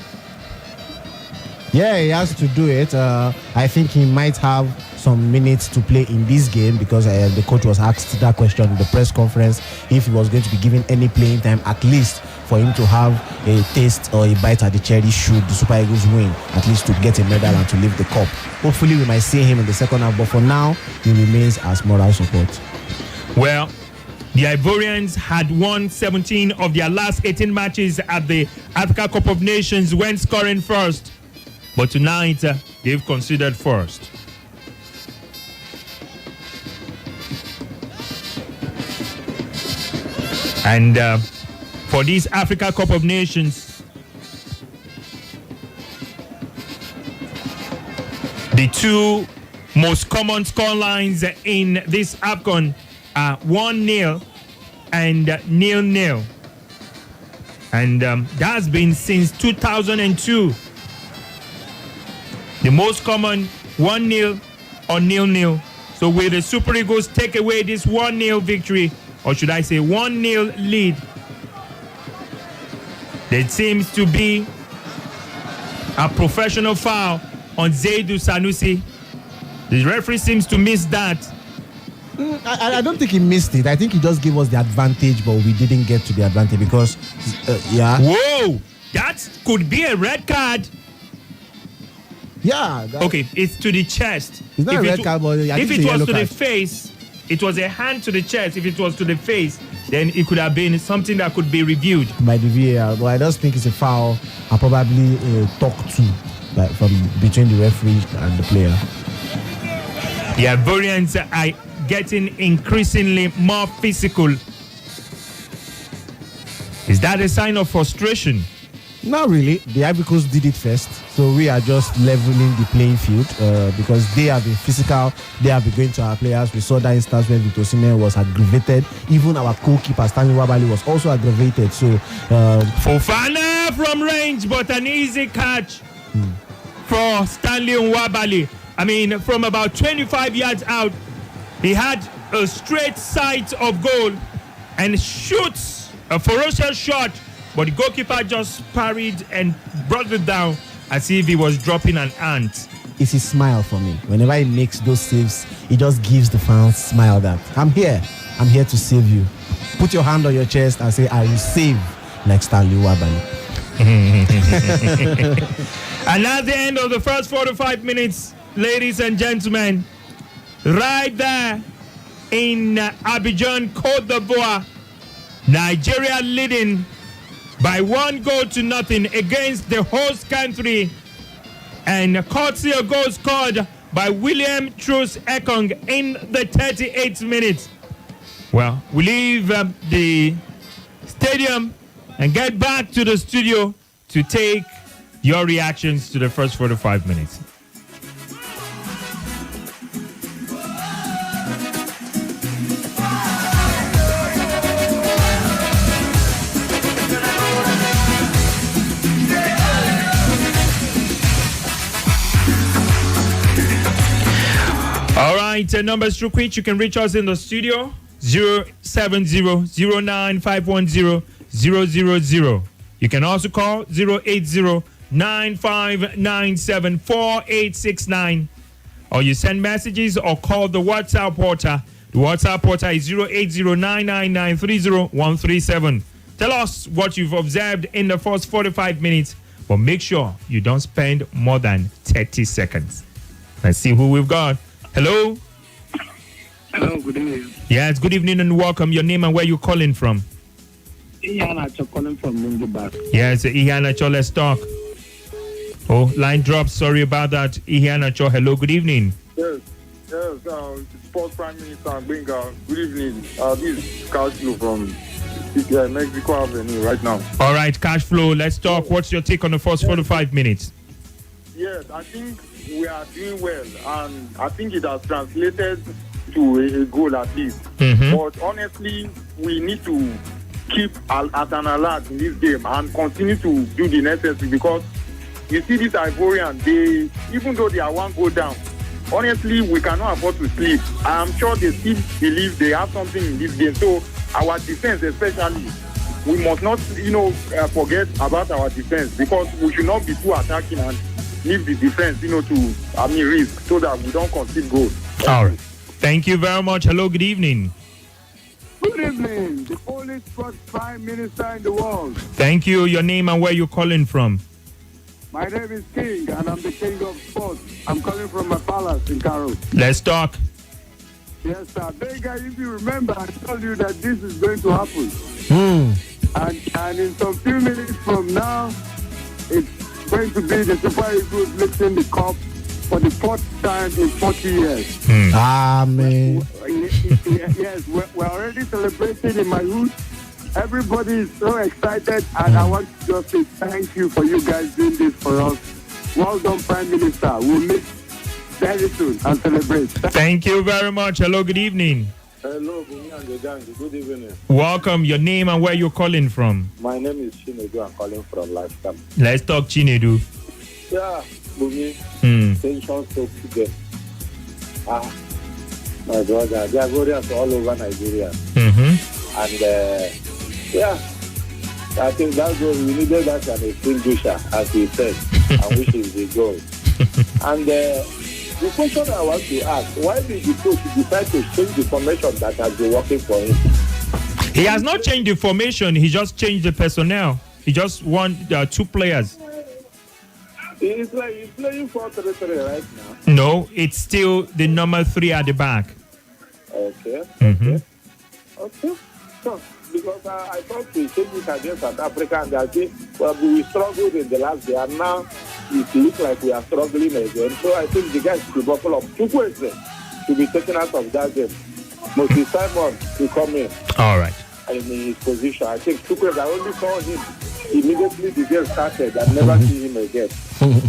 Yeah, he has to do it. I think he might have some minutes to play in this game because the coach was asked that question in the press conference if he was going to be given any playing time, at least for him to have a taste or a bite at the cherry should the Super Eagles win, at least to get a medal and to lift the cup. Hopefully we might see him in the second half, but for now he remains as moral support. Well, the Ivorians had won 17 of their last 18 matches at the Africa Cup of Nations when scoring first. But tonight, they've considered first. And for this Africa Cup of Nations, the two most common score lines in this AFCON are 1-0 and 0-0. And that's been since 2002. The most common 1-0 or 0-0. So will the Super Eagles take away this 1-0 victory, or should I say 1-0 lead? There seems to be a professional foul on Zaidou Sanusi. The referee seems to miss that. I don't think he missed it. I think he just gave us the advantage, but we didn't get to the advantage because, Whoa! That could be a red card. Yeah. Okay, it's to the chest. It's not a red card, but I if think it it's a was to yellow the card. face, it was a hand to the chest. If it was to the face, then it could have been something that could be reviewed by the VAR. But I just think it's a foul and probably a talk to from between the referee and the player. The Ivorians are getting increasingly more physical. Is that a sign of frustration? Not really. The Ivory Coast did it first, so we are just leveling the playing field because they have been physical. They have been going to our players. We saw that instance when Victor Osimhen was aggravated. Even our goalkeeper Stanley Nwabali was also aggravated. So Fofana from range, but an easy catch for Stanley Nwabali. I mean, from about 25 yards out, he had a straight sight of goal and shoots a ferocious shot. But the goalkeeper just parried and brought it down as if he was dropping an ant. It's his smile for me. Whenever he makes those saves, he just gives the fans smile that I'm here to save you. Put your hand on your chest and say, I will save, like Stanley Nwabali. And at the end of the first 45 minutes, ladies and gentlemen, right there in Abidjan, Côte d'Ivoire, Nigeria leading by 1-0 against the host country. And courtesy a goal scored by William Truss Ekong in the 38th minute. Well, we leave the stadium and get back to the studio to take your reactions to the first 45 minutes. All right, numbers through which you can reach us in the studio: 070-09510-000. You can also call 080-9597-4869. Or you send messages or call the WhatsApp portal. The WhatsApp portal is 080-999-30137. Tell us what you've observed in the first 45 minutes, but make sure you don't spend more than 30 seconds. Let's see who we've got. Hello? Hello, good evening. Yes, good evening and welcome. Your name and where you calling from? Ihanacho calling from Mungibak. Yes, Ihanacho, let's talk. Oh, line dropped. Sorry about that. Ihanacho, hello, good evening. Yes, Sports Prime Minister Benga. Good evening. This is Carlos from Mexico Avenue right now. All right, cash flow, let's talk. What's your take on the first 45 minutes? Yes, I think we are doing well, and I think it has translated to a goal at least. Mm-hmm. But honestly, we need to keep at an alert in this game and continue to do the necessary, because you see this Ivorian, they, even though they are one goal down, honestly, we cannot afford to sleep. I am sure they still believe they have something in this game. So our defense especially, we must not, forget about our defense, because we should not be too attacking and leave the defense, to, risk, so that we don't concede goals. All right. Thank you very much. Hello, good evening. Good evening, the only sports prime minister in the world. Thank you. Your name and where you calling from? My name is King, and I'm the king of sports. I'm calling from my palace in Karo. Let's talk. Yes, sir. Benga, if you remember, I told you that this is going to happen. And in some few minutes from now, it's going to be the Super Eagles lifting the cup for the fourth time in 40 years. Amen. Yes, we're already celebrating in my hood. Everybody is so excited, and I want to just say thank you for you guys doing this for us. Well done, Prime Minister. We'll meet very soon and celebrate. Thank you very much. Hello, good evening. Hello, good evening. Welcome. Your name and where you're calling from? My name is Chinedu. I'm calling from Lifetime. Let's talk, Chinedu. Yeah, Bumi. Tension so today. My brother, they are warriors all over Nigeria. Mm-hmm. And I think that goal, we needed that an extinguisher, as he said, and which is the goal. And the question I want to ask, why did the coach decide to change the formation that has been working for him? He has not changed the formation. He just changed the personnel. He just won 2 players. He's playing 4-3-3 right now. No, it's still the number 3 at the back. Okay. Mm-hmm. Okay. So, because I thought we changed it against South Africa, and I think we struggled in the last day, and now it looks like we are struggling again. So I think the guys should buckle up. Chukwueze should be taken out of that game. Moses Simon will come in. All right. In his position. I think Chukwueze, I only saw him immediately the game started and never see him again.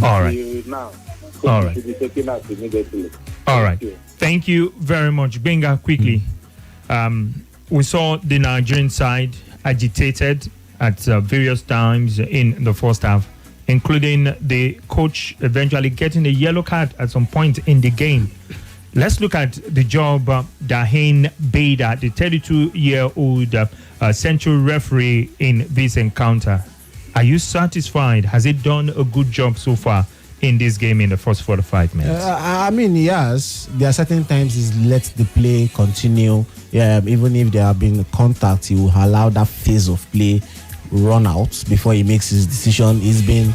All right. Now, so all he right. should be taken out immediately. All right. Thank you very much. Benga, quickly. We saw the Nigerian side agitated at various times in the first half, including the coach eventually getting a yellow card at some point in the game. Let's look at the job Dahin Beda, the 32-year-old central referee in this encounter. Are you satisfied? Has it done a good job so far in this game in the first 45 minutes? Yes. There are certain times he's let the play continue. Even if there have been contact, he will allow that phase of play run out before he makes his decision. He's been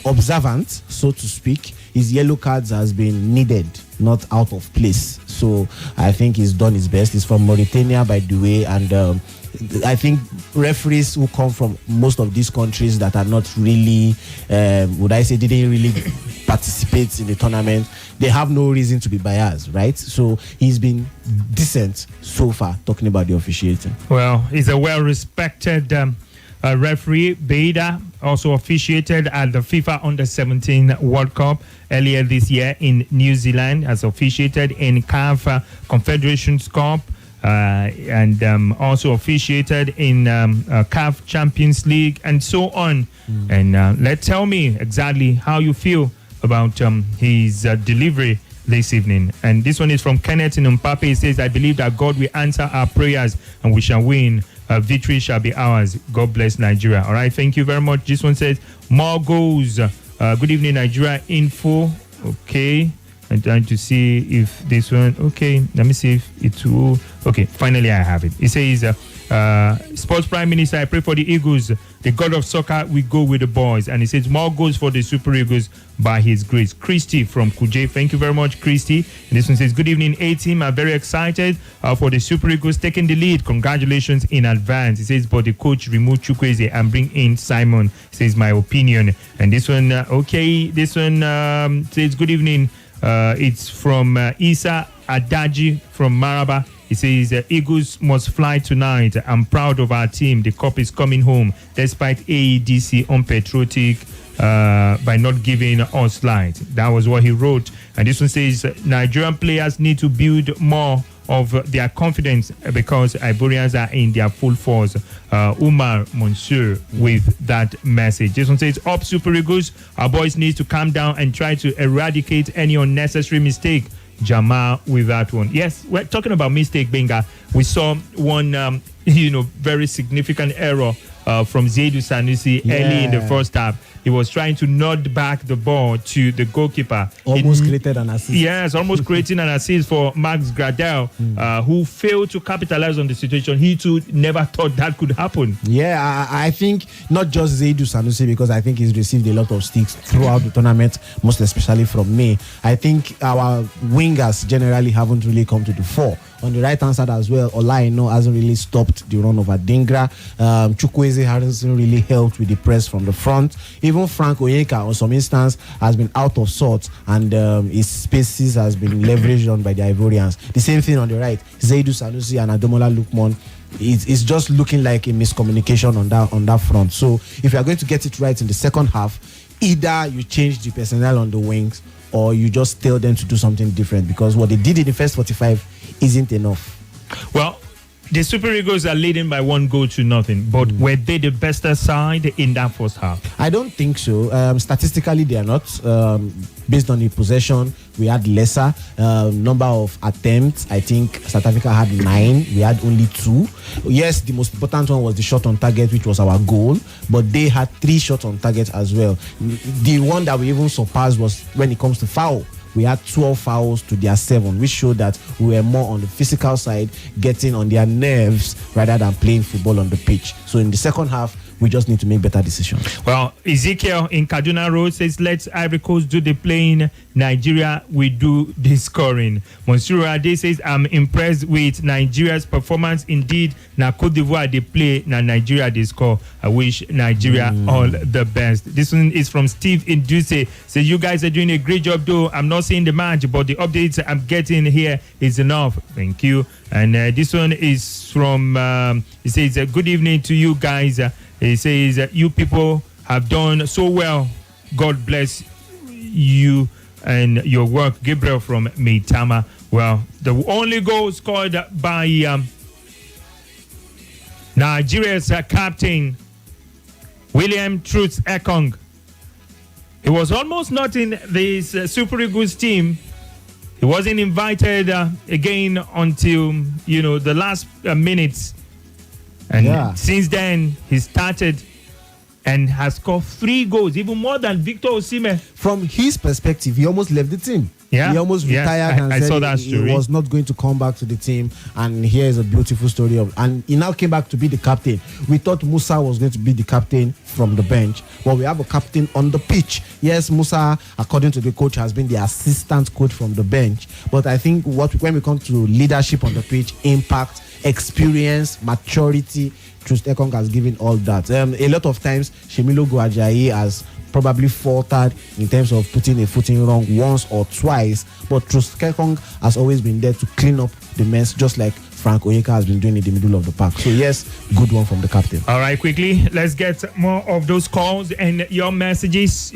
observant, so to speak. His yellow cards has been needed, not out of place. So I think he's done his best. He's from Mauritania, by the way, and I think referees who come from most of these countries that are not really, didn't really participate in the tournament, they have no reason to be biased, right? So he's been decent so far talking about the officiating. Well, he's a well-respected referee. Beida also officiated at the FIFA Under-17 World Cup earlier this year in New Zealand, has officiated in CAF Confederations Cup, and also officiated in CAF Champions League and so on. And tell me exactly how you feel about his delivery this evening. And this one is from Kenneth in Mpape. He says, I believe that God will answer our prayers and we shall win. Victory shall be ours. God bless Nigeria. All right, thank you very much. This one says, more goals. Good evening, Nigeria Info. Okay. I'm trying to see if this one. Okay, let me see if it will. Okay, finally I have it. It says, Sports Prime Minister, I pray for the Eagles. The God of soccer, we go with the boys. And he says, more goals for the Super Eagles by his grace. Christy from Kuje. Thank you very much, Christy. And this one says, good evening, A-Team. I'm very excited for the Super Eagles taking the lead. Congratulations in advance. He says, but the coach remove Chukwueze and bring in Simon. Says, my opinion. And this one, this one says, good evening. It's from Isa Adaji from Maraba. He says, Eagles must fly tonight. I'm proud of our team. The cup is coming home despite AEDC unpatriotic by not giving us light. That was what he wrote. And this one says, Nigerian players need to build more of their confidence because Ivorians are in their full force. Umar Monsieur with that message. This one says, up Super Eagles. Our boys need to calm down and try to eradicate any unnecessary mistake. Jamal with that one. Yes, we're talking about mistake, Benga. We saw one, very significant error from Zaidu Sanusi early in the first half. He was trying to nod back the ball to the goalkeeper. Almost created an assist. Yes, almost creating an assist for Max Gradel, who failed to capitalize on the situation. He too never thought that could happen. Yeah, I think not just Zaidu Sanusi, because I think he's received a lot of sticks throughout the tournament, most especially from me. I think our wingers generally haven't really come to the fore. On the right-hand side as well, Olaino hasn't really stopped the run of Adingra. Chukwueze hasn't really helped with the press from the front. Even Frank Onyeka, on some instance, has been out of sorts, and his spaces has been leveraged on by the Ivorians. The same thing on the right. Zaidu Sanusi and Ademola Lukman. It's just looking like a miscommunication on that front. So if you are going to get it right in the second half, either you change the personnel on the wings or you just tell them to do something different, because what they did in the first 45 isn't enough. Well, the Super Eagles are leading by 1-0, but were they the better side in that first half? I don't think so. Statistically, they are not. Based on the possession, we had lesser number of attempts. I think South Africa had 9. We had only 2. Yes, the most important one was the shot on target, which was our goal, but they had 3 shots on target as well. The one that we even surpassed was when it comes to foul. We had 12 fouls to their 7, which showed that we were more on the physical side, getting on their nerves rather than playing football on the pitch. So in the second half, we just need to make better decisions. Well, Ezekiel in Kaduna Road says, let Ivory Coast do the playing. Nigeria will do the scoring. Monsieur Ade says, I'm impressed with Nigeria's performance. Indeed, now Côte d'Ivoire they play, now Nigeria they score. I wish Nigeria all the best. This one is from Steve in Duce. Says, you guys are doing a great job though. I'm not seeing the match, but the updates I'm getting here is enough. Thank you. And this one is from, he says, good evening to you guys. He says, you people have done so well. God bless you and your work. Gabriel from Meitama. Well, the only goal scored by Nigeria's captain, William Truth Ekong. He was almost not in this Super Eagles team. He wasn't invited again until, the last minutes. And since then, he started and has scored 3 goals, even more than Victor Osimhen. From his perspective, he almost left the team. Yeah, He almost yeah, retired and I said saw that he story. was not going to come back to the team. And here is a beautiful story and he now came back to be the captain. We thought Musa was going to be the captain from the bench, but we have a captain on the pitch. Yes, Musa, according to the coach, has been the assistant coach from the bench. But I think when we come to leadership on the pitch, impact, experience, maturity, Trust Ekong has given all that. A lot of times, Shemilo Ajayi has probably faltered in terms of putting a footing wrong once or twice, but Trust Ekong has always been there to clean up the mess, just like Frank Onyeka has been doing in the middle of the park. So yes, good one from the captain. All right, quickly, let's get more of those calls and your messages.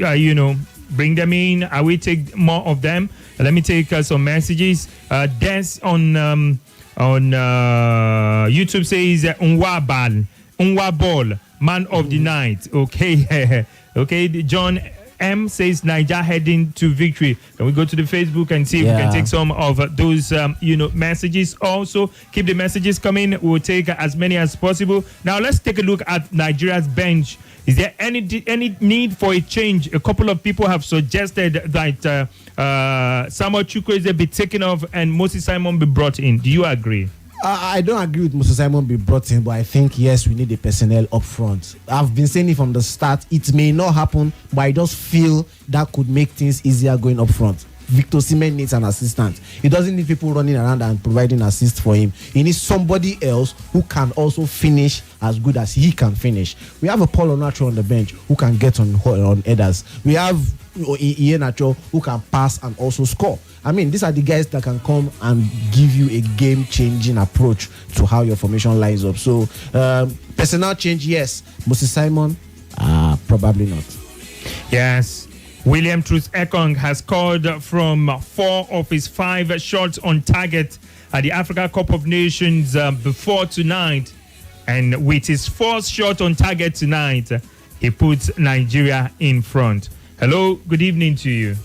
Bring them in. I will take more of them. Let me take some messages. Des on YouTube says Unwabal, man of the night. Okay. Okay, John M says Niger heading to victory. Can we go to the Facebook and see if we can take some of those messages? Also, keep the messages coming. We'll take as many as possible. Now let's take a look at Nigeria's bench. Is there any need for a change? A couple of people have suggested that Samuel Chukwueze be taken off and Moses Simon be brought in. Do you agree? I don't agree with Moses Simon be brought in, but I think, yes, we need the personnel up front. I've been saying it from the start. It may not happen, but I just feel that could make things easier going up front. Victor Osimhen needs an assistant. He doesn't need people running around and providing assist for him. He needs somebody else who can also finish as good as he can finish. We have a Paul Onacho on the bench who can get on headers. We have Iheanacho who can pass and also score. I mean, these are the guys that can come and give you a game-changing approach to how your formation lines up. So, personnel change, yes. Moses Simon, probably not. Yes. William Trust Ekong has scored from 4 of his 5 shots on target at the Africa Cup of Nations before tonight. And with his 4th shot on target tonight, he puts Nigeria in front. Hello, good evening to you.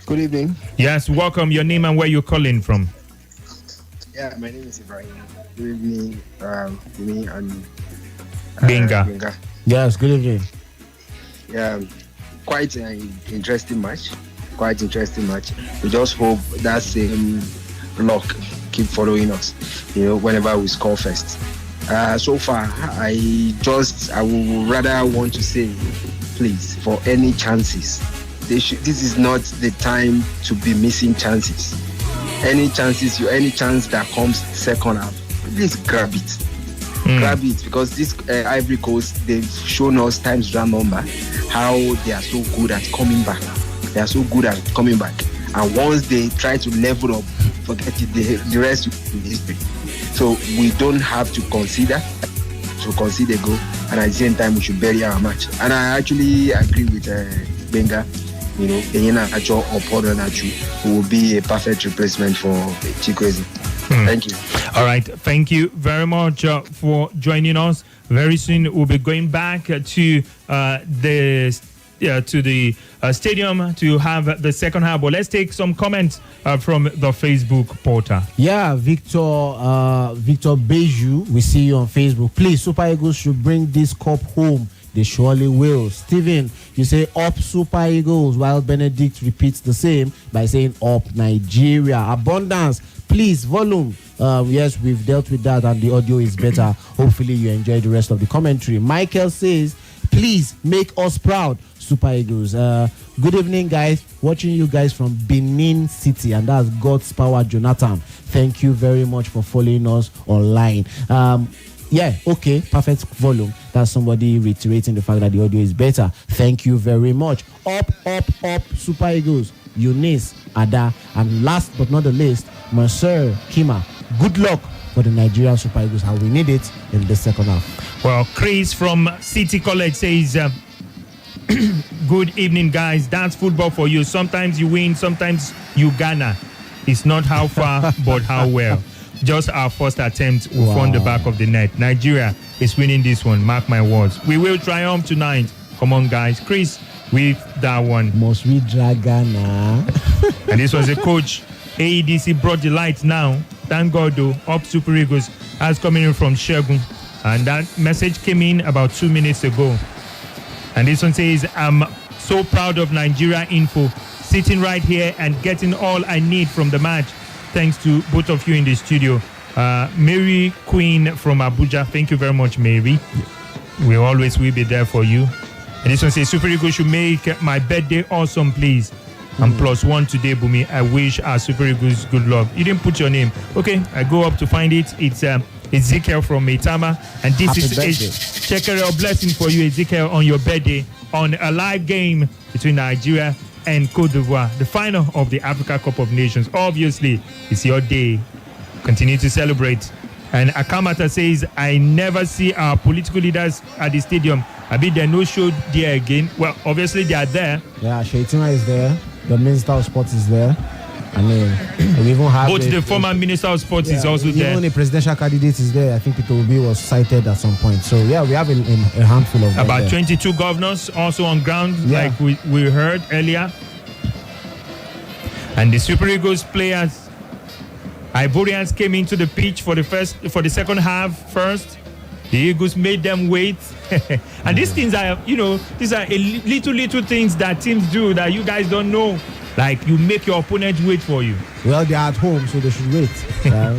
Good evening. Yes, welcome. Your name and where you're calling from? Yeah, my name is Ibrahim. Good evening, me and Benga. Yes, good evening. Yeah, quite an interesting match. We just hope that same luck keep following us, whenever we score first. So far, I would rather want to say, please, for any chances, this is not the time to be missing chances. Any chance that comes second half, please grab it. Grab it, because this Ivory Coast, they've shown us times that number how they are so good at coming back. And once they try to level up, forget it, the rest will be history. So we don't have to concede a goal, and at the same time we should bury our match. And I actually agree with Benga. Iheanacho or Paul Onacho will be a perfect replacement for Chukwueze. Thank you. All right. Thank you very much for joining us. Very soon we'll be going back to the stadium to have the second half. But let's take some comments from the Facebook portal. Yeah, Victor Beju, we see you on Facebook. Please, Super Eagles should bring this cup home. They surely will. Steven, you say up Super Eagles, while Benedict repeats the same by saying up Nigeria. Abundance, please, volume. Yes, we've dealt with that and the audio is better. Hopefully you enjoy the rest of the commentary. Michael says, please make us proud, Super Eagles. Good evening, guys. Watching you guys from Benin City, and that's God's Power Jonathan. Thank you very much for following us online. Yeah, okay, perfect volume. That's somebody reiterating the fact that the audio is better. Thank you very much. Up, Super Eagles. Eunice, Ada, and last but not the least, Mercer Kima. Good luck for the Nigerian Super Eagles, how we need it in the second half. Well, Chris from City College says, good evening, guys. That's football for you. Sometimes you win, sometimes you Ghana. It's not how far, but how well. Just our first attempt, we found the back of the net. Nigeria is winning this one, mark my words. We will triumph tonight. Come on, guys. Chris with that one. Must we drag Ghana? And this was a coach. AEDC brought the light now. Thank God, though. Up Super Eagles. That's coming in from Shegun. And that message came in about 2 minutes ago. And this one says, I'm so proud of Nigeria Info, sitting right here and getting all I need from the match. Thanks to both of you in the studio. Mary Queen from Abuja, thank you very much, Mary. We always will be there for you. And this one says, Super Eagles should make my birthday awesome, please. I'm +1 today, Bumi. I wish our Super Eagles good luck. You didn't put your name. Okay, I go up to find it. It's Ezekiel from Meitama. And this is a Shekere blessing for you, Ezekiel, on your birthday, on a live game between Nigeria and Côte d'Ivoire, the final of the Africa Cup of Nations. Obviously, it's your day. Continue to celebrate. And Akamata says, I never see our political leaders at the stadium. I mean, they're no show there again. Well, obviously, they are there. Yeah, Shaitima is there. The Minister of Sports is there. I mean, we even have both the former Minister of Sports is also there. Even the presidential candidate is there. I think Peter Obi was cited at some point. So, yeah, we have a handful of them about there. 22 governors also on ground, like we heard earlier. And the Super Eagles players, Ivorians, came into the pitch for the second half first. The Eagles made them wait. And these things are, these are little things that teams do that you guys don't know. Like, you make your opponent wait for you. Well, they're at home, so they should wait.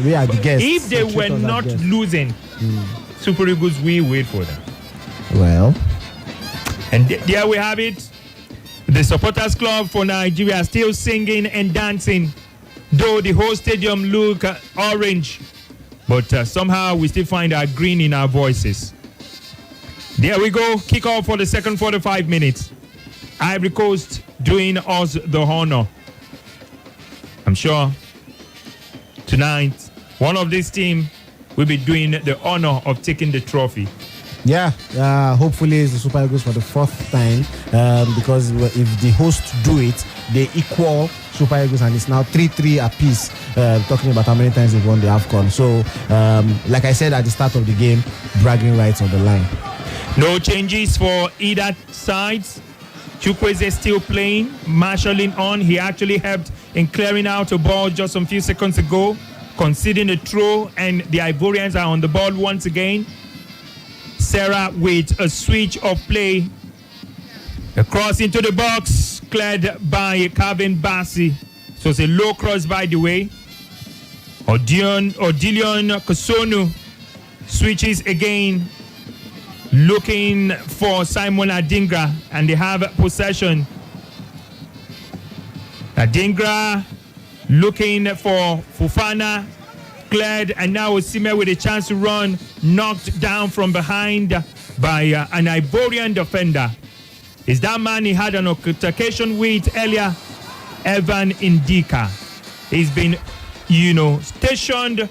We are the guests. If they were not losing, Super Eagles will wait for them. Well. And there we have it. The supporters club for Nigeria still singing and dancing, though the whole stadium look orange. But somehow we still find our green in our voices. There we go. Kick off for the second 45 minutes. Ivory Coast doing us the honor. I'm sure tonight one of this team will be doing the honor of taking the trophy. Yeah, hopefully it's the Super Eagles for the fourth time, because if the hosts do it, they equal Super Eagles, and it's now 3-3 apiece, talking about how many times they've won the AFCON. So, like I said at the start of the game, bragging rights on the line. No changes for either side. Chukwueze still playing, marshalling on. He actually helped in clearing out a ball just some few seconds ago, conceding a throw, and the Ivorians are on the ball once again. Sarah with a switch of play. A cross into the box, cleared by Calvin Bassi. So it's a low cross, by the way. Odilion Kosonu switches again, looking for Simon Adingra, and they have possession. Adingra looking for Fofana, cleared, and now Osimhen with a chance to run, knocked down from behind by an Ivorian defender. Is that man he had an altercation with earlier? Evan Indika. He's been, stationed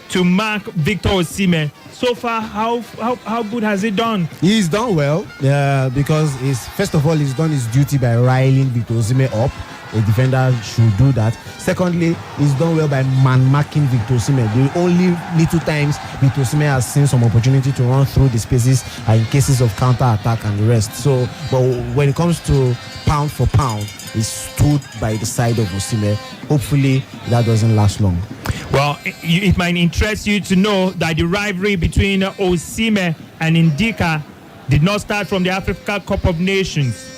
to mark Victor Osimhen. So far, how good has he done? He's done well, because first of all, he's done his duty by riling Victor Osimhen up. A defender should do that. Secondly, he's done well by man-marking Victor Osimhen. The only little times Victor Osimhen has seen some opportunity to run through the spaces are in cases of counter-attack and the rest. So, but when it comes to pound for pound, he stood by the side of Osimhen. Hopefully, that doesn't last long. Well, it might interest you to know that the rivalry between Osimhen and Indika did not start from the Africa Cup of Nations.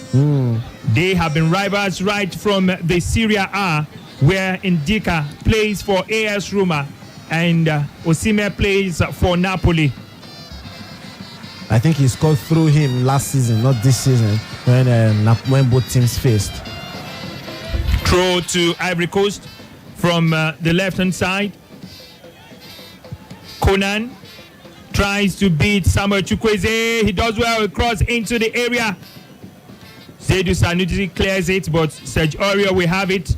They have been rivals right from the Serie A, where Indika plays for AS Roma and Osimhen plays for Napoli. I think he scored through him last season, not this season, when both teams faced. Throw to Ivory Coast from the left-hand side. Conan tries to beat Samuel Chukwueze. He does well across into the area. Zedu Sanusi clears it, but Serge Aurier will have it.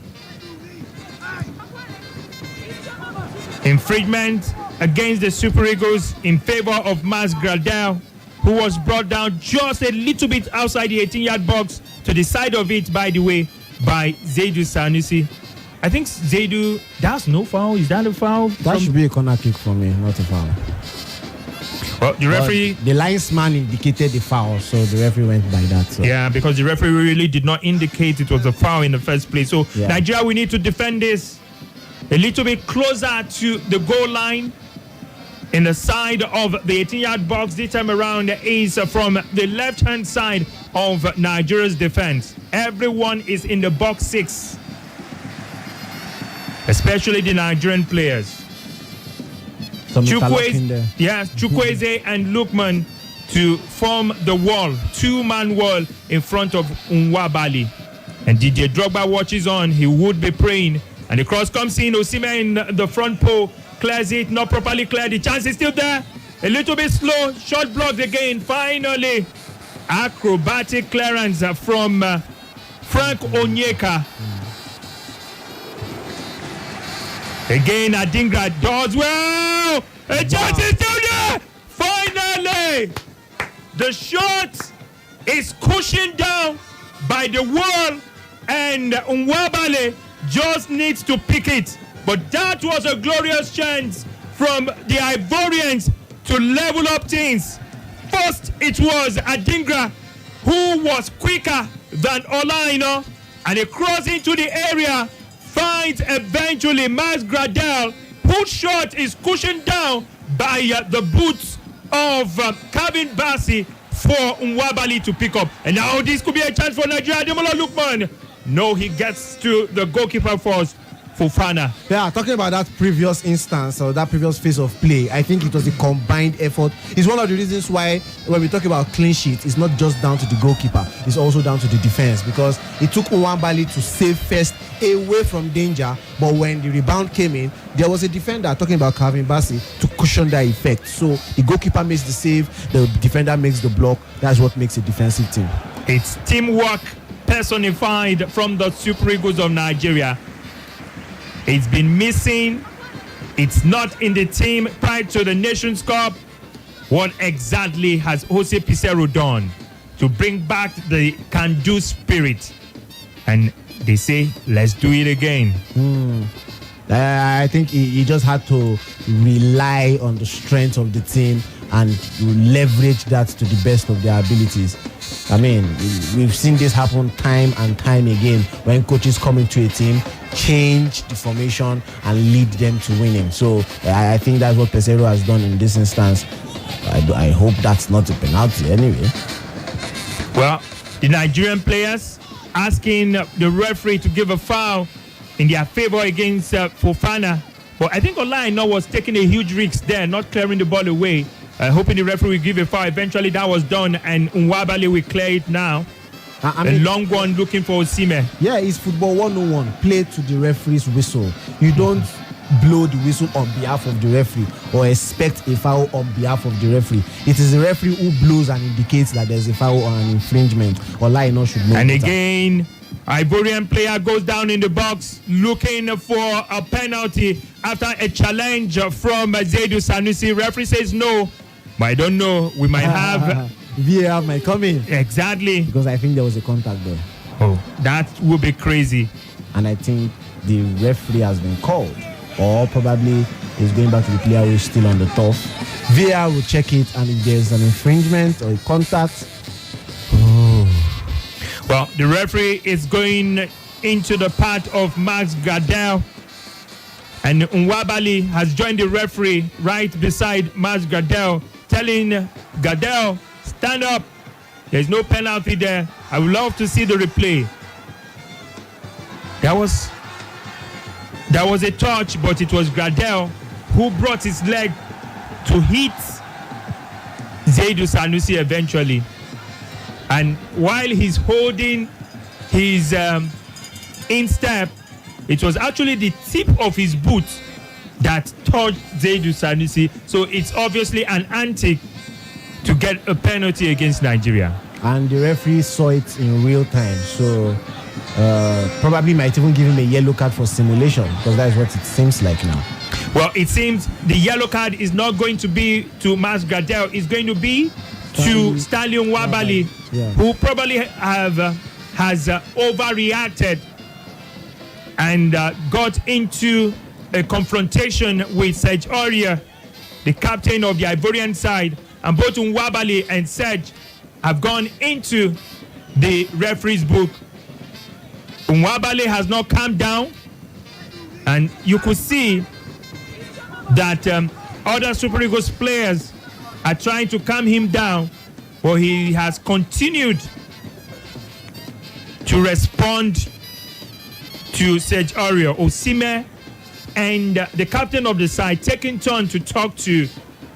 Infringement against the Super Eagles in favor of Mas Gradel, who was brought down just a little bit outside the 18-yard box, to the side of it, by the way, by Zedu Sanusi. I think Zedu, that's no foul. Is that a foul? That should be a corner kick for me, not a foul. Well, the referee... The linesman indicated the foul, so the referee went by that. So. Yeah, because the referee really did not indicate it was a foul in the first place. So, Nigeria, we need to defend this a little bit closer to the goal line. in the side of the 18-yard box. This time around is from the left-hand side of Nigeria's defense. Everyone is in the box 6, especially the Nigerian players. Chukwueze and Lukman to form the wall, 2-man wall in front of Nwabali. And Didier Drogba watches on. He would be praying. And the cross comes in. Osimhen in the front pole. Clears it. Not properly cleared. The chance is still there. A little bit slow. Shot blocked again. Finally, acrobatic clearance from Frank Onyeka. Again, Adingra does well. A chance is still there. Finally, the shot is cushioned down by the wall, and Nwabali just needs to pick it. But that was a glorious chance from the Ivorians to level up things. First, it was Adingra who was quicker than Olaino, and he crossed into the area, finds eventually Max Gradel, whose shot is cushioned down by the boots of Calvin Bassey for Nwabali to pick up. And now this could be a chance for Nigeria. Ademola Lookman. No, he gets to the goalkeeper first, Fofana. Yeah, talking about that previous instance or that previous phase of play, I think it was a combined effort. It's one of the reasons why when we talk about clean sheet, it's not just down to the goalkeeper, it's also down to the defense, because it took Nwabali to save first away from danger, but when the rebound came in, there was a defender, talking about Calvin Bassey, to cushion that effect. So the goalkeeper makes the save, the defender makes the block. That's what makes a defensive team. It's teamwork personified from the Super Eagles of Nigeria. It's been missing. It's not in the team prior to the Nations Cup. What exactly has Jose Pizarro done to bring back the can-do spirit? And they say, let's do it again. I think he just had to rely on the strength of the team and leverage that to the best of their abilities. I mean, we've seen this happen time and time again when coaches come into a team, change the formation and lead them to winning. So I think that's what Pesero has done in this instance. I hope that's not a penalty anyway. Well, the Nigerian players asking the referee to give a foul in their favor against Fofana. But I think Olaino was taking a huge risk there, not clearing the ball away. Hoping the referee will give a foul. Eventually that was done, and Nwabali will clear it now. A long one looking for Osimhen. Yeah, it's football 101. Play to the referee's whistle. You don't blow the whistle on behalf of the referee or expect a foul on behalf of the referee. It is the referee who blows and indicates that there's a foul or an infringement. Olaino should know. And again, Ivorian player goes down in the box looking for a penalty after a challenge from Zaidou Sanusi. Referee says no, but I don't know. We might have VAR might come in. Exactly. Because I think there was a contact there. Oh, that would be crazy. And I think the referee has been called, or probably is going back to the player who is still on the turf. VAR will check it, and if there's an infringement or a contact. Well, the referee is going into the part of Max Gradel, and Nwabali has joined the referee right beside Max Gradel, telling Gradel, stand up. There's no penalty there. I would love to see the replay. There was a touch, but it was Gradel who brought his leg to hit Zaidou Sanusi eventually. And while he's holding his instep, it was actually the tip of his boot that touched Zaidou Sanusi. So it's obviously an antic to get a penalty against Nigeria. And the referee saw it in real time. So probably might even give him a yellow card for simulation, because that is what it seems like now. Well, it seems the yellow card is not going to be to Max Gradel. It's going to be to Stanley Nwabali, who probably has overreacted and got into a confrontation with Serge Aurier, the captain of the Ivorian side, and both Nwabali and Serge have gone into the referee's book. Nwabali has not calmed down, and you could see that Other Super Eagles players are trying to calm him down, but he has continued to respond to Serge Aurier, Osimhen, and the captain of the side taking turn to talk to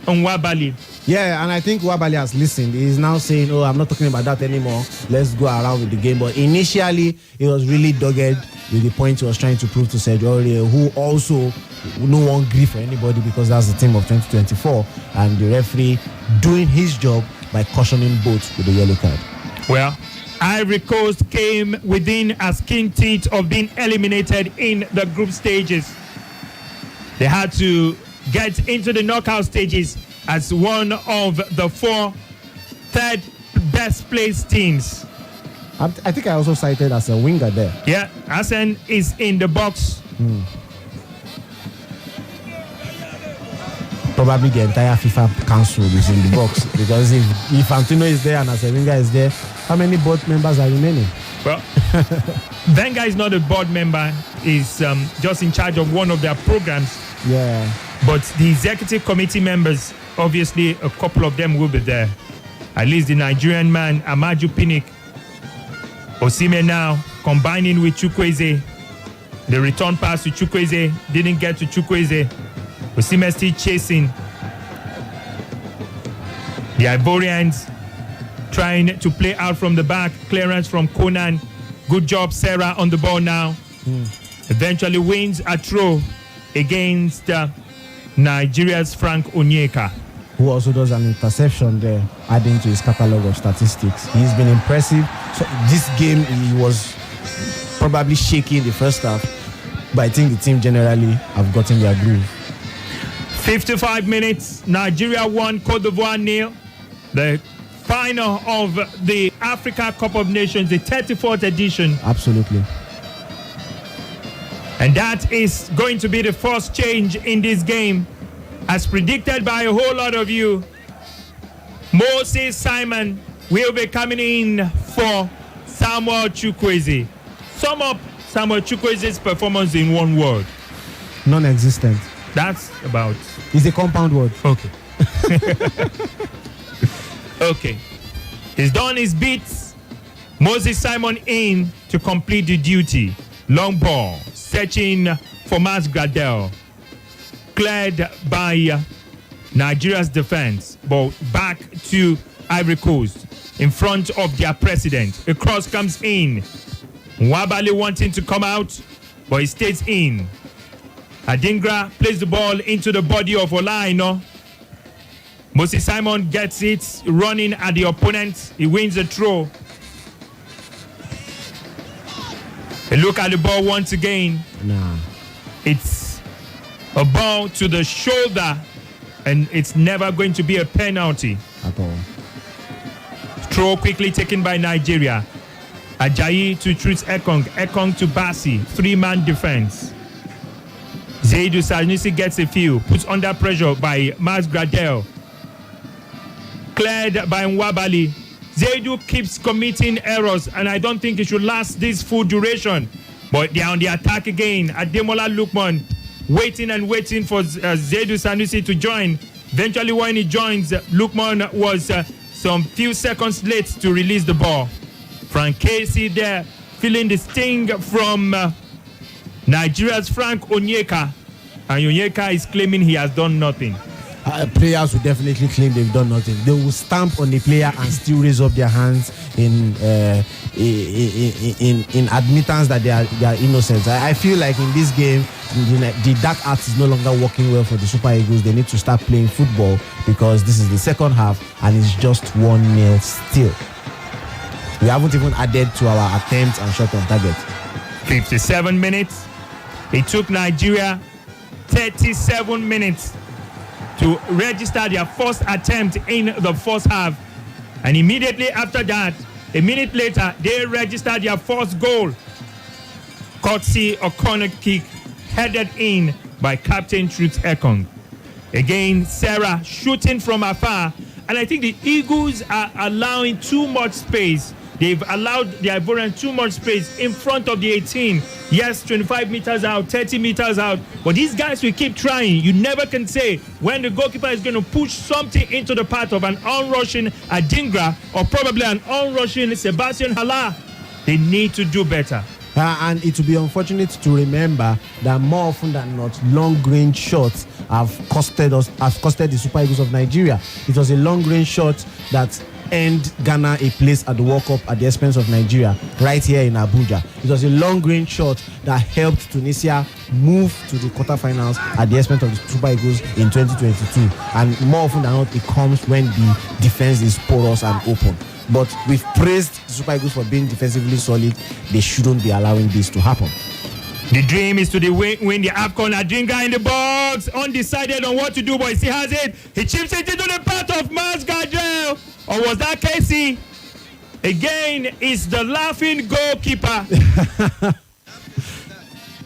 Nwabali. Yeah, and I think Nwabali has listened. He's now saying, "Oh, I'm not talking about that anymore. Let's go around with the game." But initially, he was really dogged with the point he was trying to prove to Serge Aurier, who also no one grief for anybody because that's the team of 2024, and the referee doing his job by cautioning both with the yellow card. Well, Ivory Coast came within a skin teeth of being eliminated in the group stages. They had to get into the knockout stages as one of the 4 third best placed teams. I think I also cited as a winger there. Yeah, Hassan is in the box. Probably the entire FIFA council is in the box because if Antino is there and as a winger is there, how many board members are remaining? Well, Wenger is not a board member. He's just in charge of one of their programs. Yeah. But the executive committee members, obviously, a couple of them will be there. At least the Nigerian man, Amaju Pinnick. Osimhen now combining with Chukwueze. The return pass to Chukwueze didn't get to Chukwueze. Osimhen still chasing. The Ivorians trying to play out from the back. Clearance from Conan. Good job, Sarah, on the ball now. Eventually wins a throw against Nigeria's Frank Onyeka, who also does an interception there, adding to his catalogue of statistics. He's been impressive. So this game, he was probably shaky in the first half, but I think the team generally have gotten their groove. 55 minutes, Nigeria 1, Côte d'Ivoire 0. The final of the Africa Cup of Nations, the 34th edition. Absolutely. And that is going to be the first change in this game. As predicted by a whole lot of you, Moses Simon will be coming in for Samuel Chukwueze. Sum up Samuel Chukwueze's performance in one word. Non-existent. That's about... It's a compound word. Okay. Okay. He's done his beats. Moses Simon in to complete the duty. Long ball. Searching for Mas Gradel. Cleared by Nigeria's defense. But back to Ivory Coast. In front of their president. A cross comes in. Nwabali wanting to come out, but he stays in. Adingra plays the ball into the body of Olaino. Moses Simon gets it, running at the opponent. He wins the throw. A look at the ball once again. Nah. It's a ball to the shoulder, and it's never going to be a penalty. At all. Throw quickly taken by Nigeria. Ajayi to Truth Ekong. Ekong to Bassi. 3-man defense. Zaidu Sanusi gets a few. Puts under pressure by Mas Gradel. Cleared by Nwabali. Zaidu keeps committing errors, and I don't think it should last this full duration. But they're on the attack again. Ademola Lookman waiting and waiting for Zaidu Sanusi to join. Eventually, when he joins, Lookman was some few seconds late to release the ball. Frank Casey there, feeling the sting from Nigeria's Frank Onyeka. And Onyeka is claiming he has done nothing. Players will definitely claim they've done nothing. They will stamp on the player and still raise up their hands in admittance that they are innocent. I feel like in this game, the dark arts is no longer working well for the Super Eagles. They need to start playing football because this is the second half and it's just 1-0 still. We haven't even added to our attempts and shot on target. 57 minutes. It took Nigeria 37 minutes to register their first attempt in the first half. And immediately after that, a minute later, they registered their first goal. Courtesy of corner kick headed in by Captain Truth Ekong. Again, Sarah shooting from afar. And I think the Eagles are allowing too much space. They've allowed the Ivorians too much space in front of the 18. Yes, 25 meters out, 30 meters out. But these guys will keep trying. You never can say when the goalkeeper is going to push something into the path of an onrushing Adingra or probably an onrushing Sebastian Haller. They need to do better. And it will be unfortunate to remember that more often than not, long-range shots have costed the Super Eagles of Nigeria. It was a long-range shot that earned Ghana a place at the World Cup at the expense of Nigeria, right here in Abuja. It was a long-range shot that helped Tunisia move to the quarterfinals at the expense of the Super Eagles in 2022. And more often than not, it comes when the defense is porous and open. But we've praised the Super Eagles for being defensively solid. They shouldn't be allowing this to happen. The dream is to win the AFCON. Adingra in the box, undecided on what to do, but he still has it. He chips it into the path of Mars Gadrell. Or was that Casey? Again, it's the laughing goalkeeper.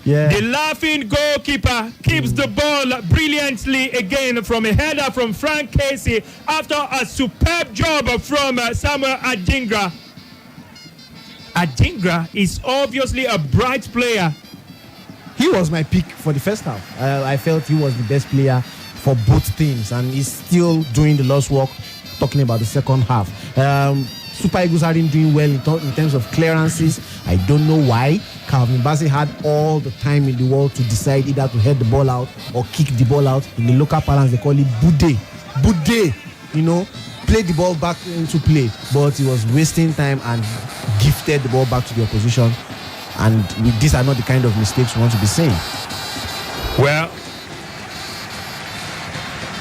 Yeah. The laughing goalkeeper keeps the ball brilliantly again from a header from Frank Casey after a superb job from Samuel Adingra. Adingra is obviously a bright player. He was my pick for the first half. I felt he was the best player for both teams, and he's still doing the lost work. Talking about the second half, Super Eagles aren't doing well in terms of clearances. I don't know why. Calvin Bassey had all the time in the world to decide either to head the ball out or kick the ball out. In the local parlance, they call it Bude. You know, play the ball back into play, but he was wasting time and gifted the ball back to the opposition. And these are not the kind of mistakes we want to be seeing. Well,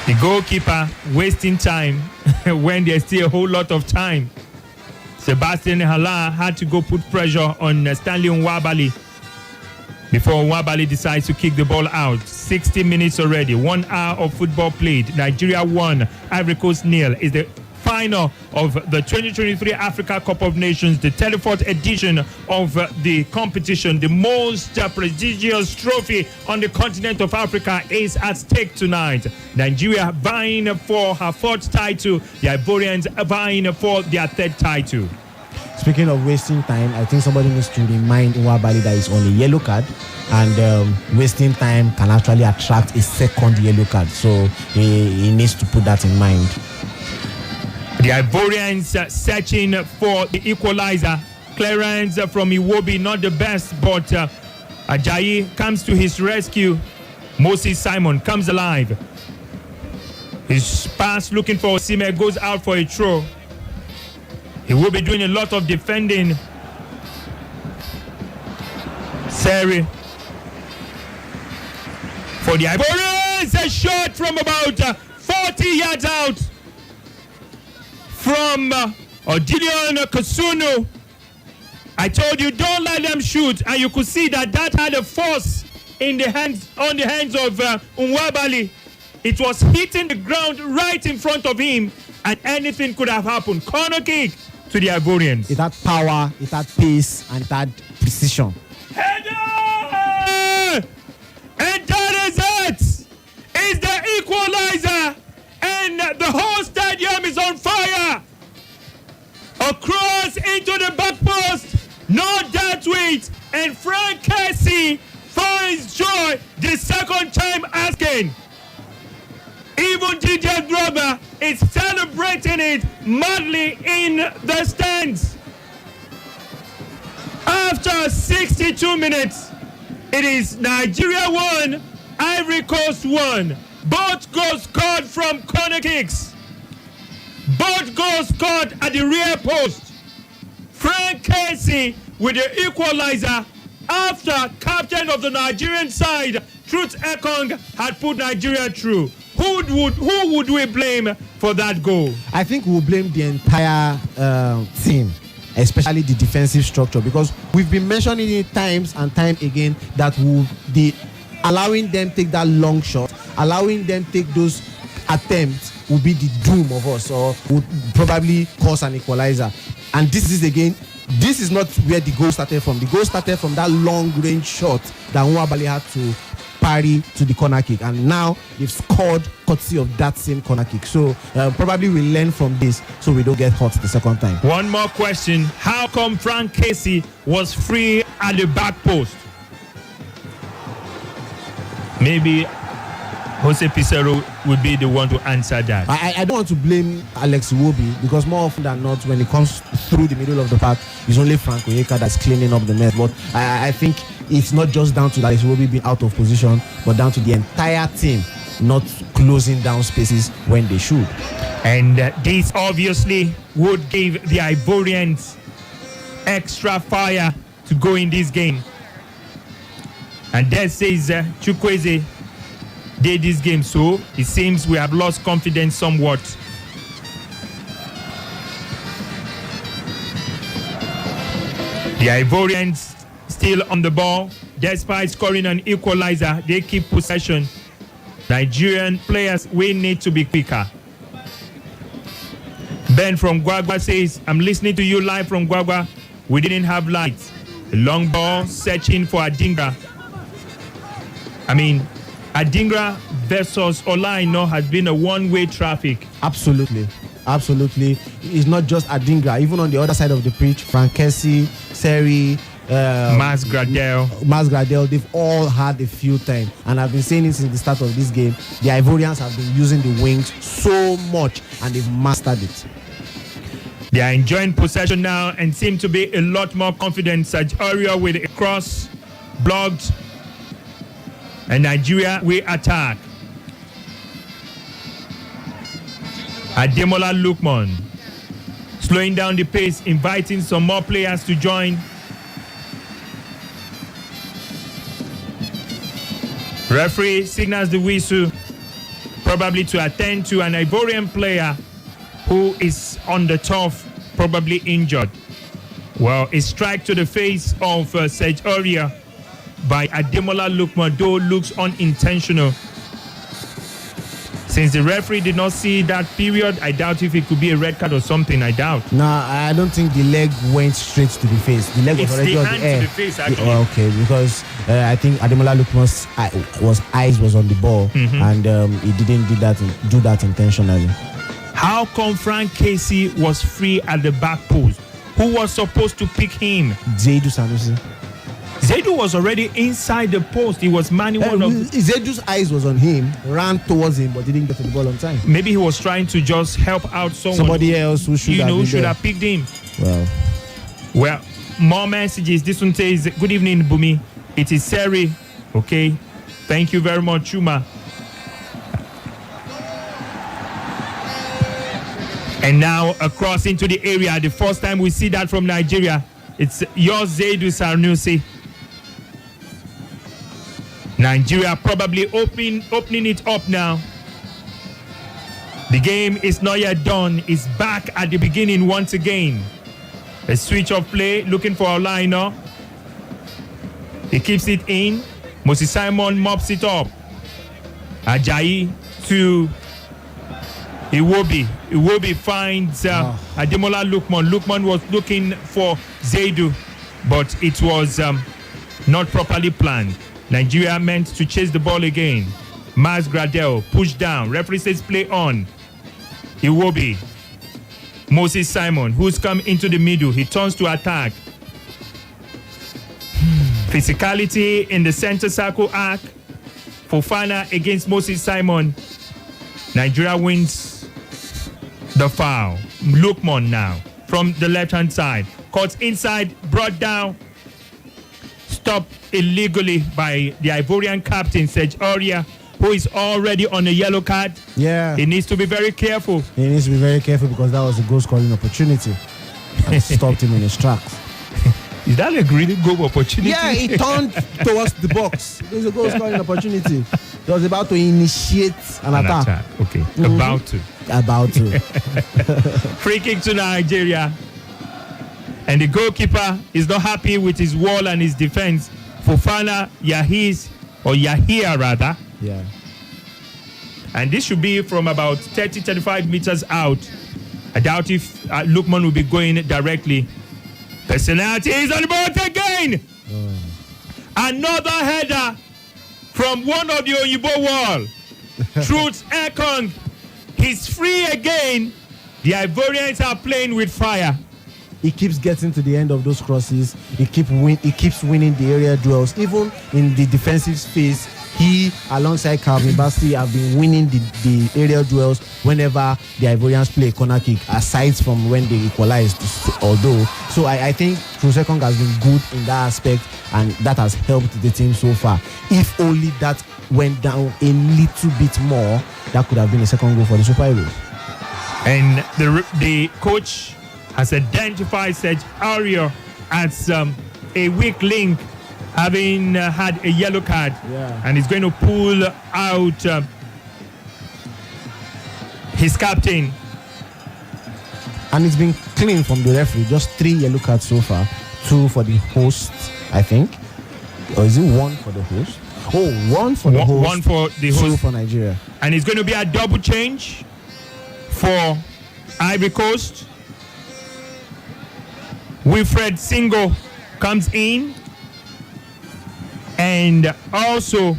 the goalkeeper wasting time when there's still a whole lot of time. Sebastian Haller had to go put pressure on Stanley Nwabali before Nwabali decides to kick the ball out. 60 minutes already, 1 hour of football played. Nigeria 1, Ivory Coast 0 is the final of the 2023 Africa Cup of Nations, the 34th edition of the competition. The most prestigious trophy on the continent of Africa is at stake tonight. Nigeria vying for her 4th title, the Ivorians vying for their 3rd title. Speaking of wasting time, I think somebody needs to remind Nwabali that he's on a yellow card, and wasting time can actually attract a 2nd yellow card. So he needs to put that in mind. The Ivorians searching for the equalizer. Clearance from Iwobi, not the best, but Ajayi comes to his rescue. Moses Simon comes alive. His pass looking for Osimhen goes out for a throw. He will be doing a lot of defending. Seri for the Ivorians. A shot from about 40 yards out from Odilion Kasunu. I told you, don't let them shoot, and you could see that had a force on the hands of Nwabali. It was hitting the ground right in front of him, and anything could have happened. Corner kick to the Ivorians. It had power, it had pace, and it had precision. Header! And that is it! It's the equalizer! And the whole stadium is on fire! Across into the back post, no doubt with, and Frank Casey finds joy the 2nd time asking. Even DJ Drogba is celebrating it madly in the stands. After 62 minutes, it is Nigeria 1, Ivory Coast 1. Both goals scored from corner kicks. Both goals scored at the rear post. Frank Casey with the equalizer after captain of the Nigerian side, Truth Ekong, had put Nigeria through. Who would we blame for that goal? I think we'll blame the entire team, especially the defensive structure, because we've been mentioning it times and time again that allowing them take that long shot, allowing them take those attempts will be the doom of us, or would probably cause an equalizer. And this is again this is not where the goal started from. The goal started from that long range shot that Nwabali had to parry to the corner kick, and now they've scored courtesy of that same corner kick. So probably we learn from this so we don't get hurt the second time. One more question. How come Frank Casey was free at the back post? Maybe Jose Pizarro would be the one to answer that. I don't want to blame Alex Iwobi, because more often than not, when it comes through the middle of the park, it's only Frank Onyeka that's cleaning up the mess. But I think it's not just down to Alex Iwobi being out of position, but down to the entire team not closing down spaces when they should. And this obviously would give the Ivorians extra fire to go in this game. And that says Chukwueze did this game, so it seems we have lost confidence somewhat. The Ivorians still on the ball. Despite scoring an equalizer, they keep possession. Nigerian players will need to be quicker. Ben from Gwagwa says, I'm listening to you live from Gwagwa. We didn't have lights. A long ball searching for Adingra. Adingra versus Olaino has been a one-way traffic. Absolutely. It's not just Adingra. Even on the other side of the pitch, Frankesi, Seri, Mas Gradel, they've all had a few times. And I've been saying it since the start of this game. The Ivorians have been using the wings so much, and they've mastered it. They are enjoying possession now and seem to be a lot more confident. Serge Aurier with a cross blocked. And Nigeria will attack. Ademola Lookman slowing down the pace, inviting some more players to join. Referee signals the whistle, probably to attend to an Ivorian player who is on the turf, probably injured. Well, a strike to the face of Serge Aurier by Ademola Lookman, though looks unintentional. Since the referee did not see that period, I doubt if it could be a red card or something. I doubt. No, I don't think the leg went straight to the face. The leg was already on the air. To the face, actually. Okay, because I think Ademola Lookman's eyes was on the ball, and he didn't do that intentionally. How come Frank Casey was free at the back post? Who was supposed to pick him? Zaidu Sanusi. Zaidu was already inside the post. He was manning one of. Zaidu's eyes was on him, ran towards him, but didn't get to the ball on time. Maybe he was trying to just help out somebody else who should have picked him. Well, more messages. This one says, "Good evening, Bumi. It is Seri. Okay, thank you very much, Chuma." And now across into the area. The first time we see that from Nigeria. It's yours, Zaidu Sanusi. Nigeria probably opening it up now. The game is not yet done. It's back at the beginning once again. A switch of play, looking for a liner. He keeps it in. Moses Simon mops it up. Ajayi to Iwobi. Iwobi finds Ademola Lookman. Lookman was looking for Zaidu, but it was not properly planned. Nigeria meant to chase the ball again. Mas Gradel pushed down. Referee says play on. Iwobi. Moses Simon, who's come into the middle. He turns to attack. Physicality in the center circle arc. Fofana against Moses Simon. Nigeria wins the foul. Lookman now from the left-hand side. Caught inside, brought down. Stopped illegally by the Ivorian captain, Serge Aurier, who is already on a yellow card. Yeah. He needs to be very careful. He needs to be very careful because that was a goal-scoring opportunity. And stopped him in his tracks. Is that a greedy goal opportunity? Yeah, he turned towards the box. It was a goal-scoring opportunity. He was about to initiate an attack. Okay, About to. Free kick to Nigeria. And the goalkeeper is not happy with his wall and his defense. Fofana Yahia rather. Yeah. And this should be from about 30-35 meters out. I doubt if Lookman will be going directly. Personality is on the board again. Another header from one of the Oyibo wall. Truth Ekong. He's free again. The Ivorians are playing with fire. He keeps getting to the end of those crosses. He keeps winning the area duels. Even in the defensive space, he, alongside Calvin Basti, have been winning the aerial duels whenever the Ivorians play a corner kick, aside from when they equalized. Although, so I think Trusekong has been good in that aspect, and that has helped the team so far. If only that went down a little bit more, that could have been a second goal for the Super Eagles. And the coach has identified Serge Aurier as a weak link, having had a yellow card, and he's going to pull out his captain. And it's been clean from the referee. Just 3 yellow cards so far. 2 for the host, I think. Or is it 1 for the host? Oh, 1 for the host. 1 for the host. 2 for Nigeria. And it's going to be a double change for Ivory Coast. Wilfred Singo comes in. And also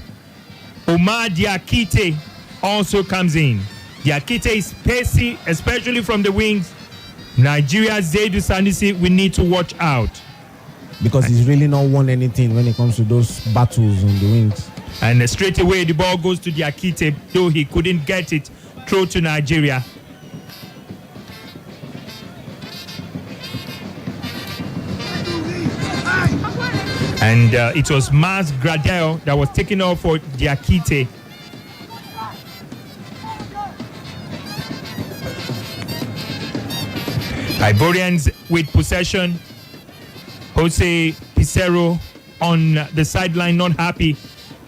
Omar Diakite also comes in. Diakite is pacey, especially from the wings. Nigeria's Zaidu Sanusi, we need to watch out. Because he's really not won anything when it comes to those battles on the wings. And straight away the ball goes to Diakite, though he couldn't get it through to Nigeria. And it was Mars Gradel that was taken off for Diakite. Ivorians with possession. Jose Pizarro on the sideline, not happy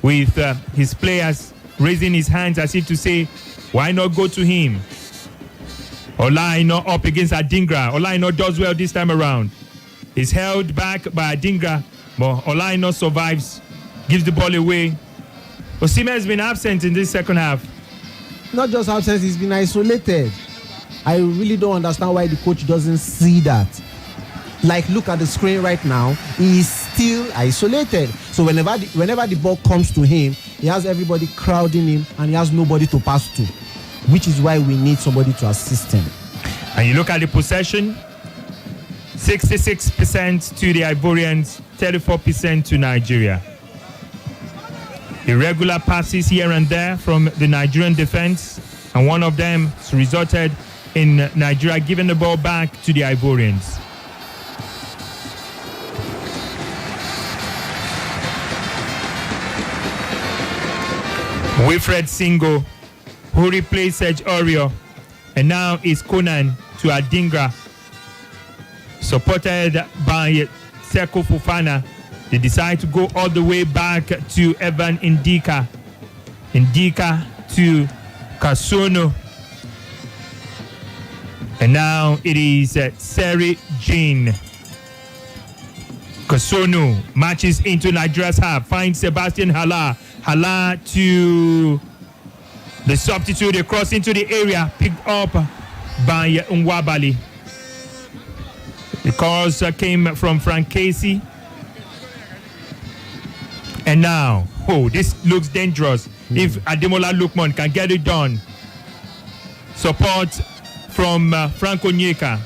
with his players, raising his hands as if to say, why not go to him? Olaino up against Adingra. Olaino does well this time around. He's held back by Adingra, but Olaino survives, gives the ball away. Osimhen has been absent in this second half. Not just absent, he's been isolated. I really don't understand why the coach doesn't see that. Like, look at the screen right now. He's still isolated. So whenever the ball comes to him, he has everybody crowding him and he has nobody to pass to, which is why we need somebody to assist him. And you look at the possession, 66% to the Ivorians, 34% to Nigeria. Irregular passes here and there from the Nigerian defense, and one of them resulted in Nigeria giving the ball back to the Ivorians. Wilfred Singo, who replaced Serge Aurier, and now is Conan to Adingra, supported by Seko Fofana. They decide to go all the way back to Evan Indika. Indika to Kasuno. And now it is Seri Jean. Kasuno marches into Nigeria's half, finds Sebastian Hala. Hala to the substitute, they cross into the area, picked up by Nwabali. The calls came from Frank Casey. And now, this looks dangerous. If Ademola Lookman can get it done. Support from Frank Onyeka.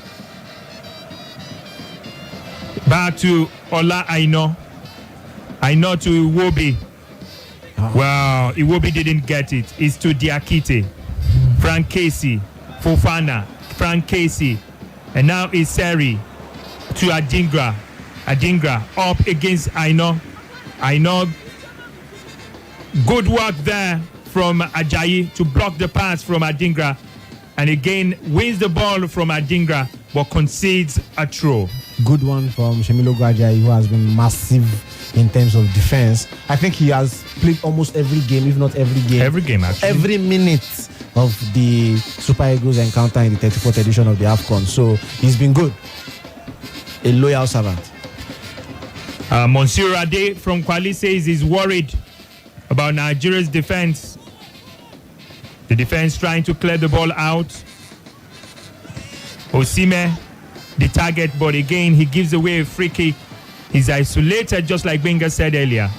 Back to Ola Aino. Aino to Iwobi. Well, Iwobi didn't get it. It's to Diakite. Frank Casey. Fofana. Frank Casey. And now it's Seri to Adingra. Adingra up against Aino. Aino. Good work there from Ajayi to block the pass from Adingra. And again, wins the ball from Adingra, but concedes a throw. Good one from Shemilo Ajayi, who has been massive in terms of defense. I think he has played almost every game, if not every game. Every game, actually. Every minute of the Super Eagles encounter in the 34th edition of the AFCON. So he's been good. A loyal servant. Monsieur Ade from Kwali says he's worried about Nigeria's defense. The defense trying to clear the ball out. Osimhen the target, but again, he gives away a free kick. He's isolated, just like Wenger said earlier.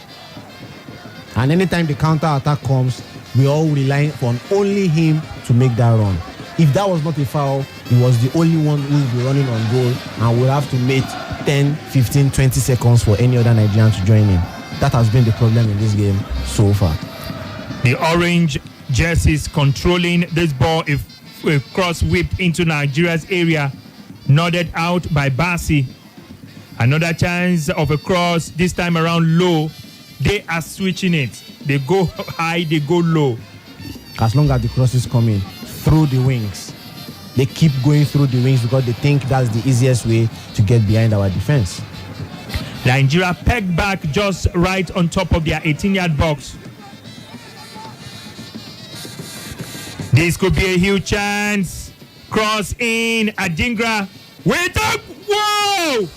And anytime the counter attack comes, we all rely on only him to make that run. If that was not a foul, he was the only one who will be running on goal and will have to wait 10, 15, 20 seconds for any other Nigerian to join him. That has been the problem in this game so far. The orange jerseys controlling this ball. If a cross whipped into Nigeria's area, nodded out by Bassi. Another chance of a cross, this time around low. They are switching it. They go high, they go low. As long as the cross is coming through the wings, they keep going through the wings because they think that's the easiest way to get behind our defense. Nigeria pegged back just right on top of their 18-yard box. This could be a huge chance. Cross in. Adingra. Wait up. Whoa!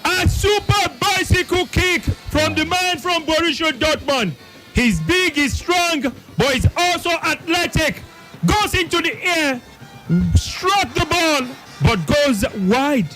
A super bicycle kick from the man from Borussia Dortmund. He's big, he's strong, but he's also athletic. Goes into the air, struck the ball, but goes wide.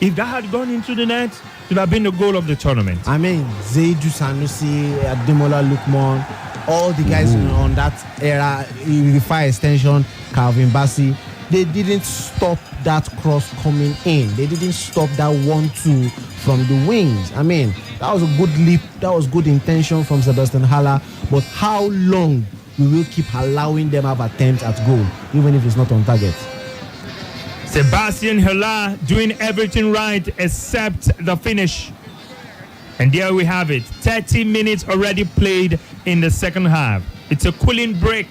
If that had gone into the net, it would have been the goal of the tournament. I mean, Zaidu Sanusi, Ademola Lukman, all the guys on that era, the fire extension, Calvin Bassi, they didn't stop that cross coming in. They didn't stop that 1-2 from the wings. I mean, that was a good leap. That was good intention from Sebastian Haller. But how long we will keep allowing them have attempts at goal, even if it's not on target? Sebastian Haller doing everything right except the finish. And there we have it. 30 minutes already played in the second half. It's a cooling break.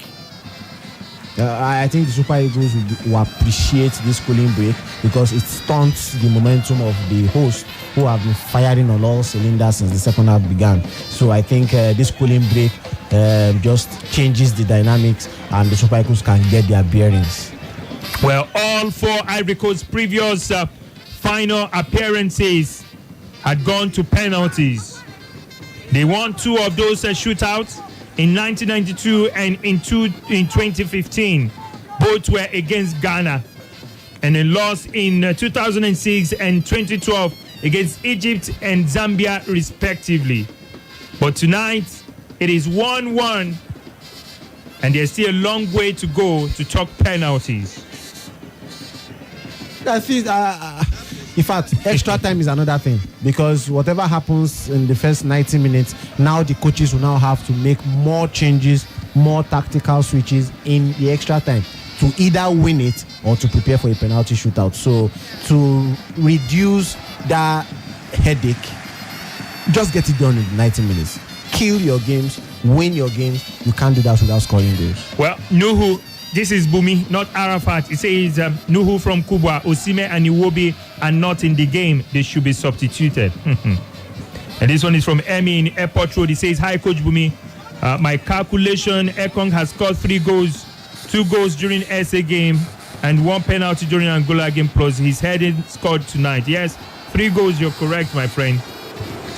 I think the Super Eagles will appreciate this cooling break because it stunts the momentum of the host who have been firing on all cylinders since the second half began. So I think this cooling break just changes the dynamics and the Super Eagles can get their bearings. Well, all four Ivory Coast previous final appearances had gone to penalties. They won 2 of those shootouts. In 1992 and in 2015, both were against Ghana. And they lost in 2006 and 2012 against Egypt and Zambia, respectively. But tonight, it is 1-1. And there's still a long way to go to talk penalties. I think, in fact, extra time is another thing because whatever happens in the first 90 minutes, now the coaches will now have to make more changes, more tactical switches in the extra time to either win it or to prepare for a penalty shootout. So to reduce that headache, just get it done in 90 minutes. Kill your games, win your games. You can't do that without scoring goals. Well, Nuhu, this is Bumi, not Arafat. It says Nuhu from Kubwa, Osime and Iwobi are not in the game. They should be substituted. And this one is from Emi in Airport Road. He says, hi, Coach Bumi. My calculation, Ekong has scored 3 goals, 2 goals during SA game and 1 penalty during Angola game, plus his heading scored tonight. Yes, 3 goals, you're correct, my friend.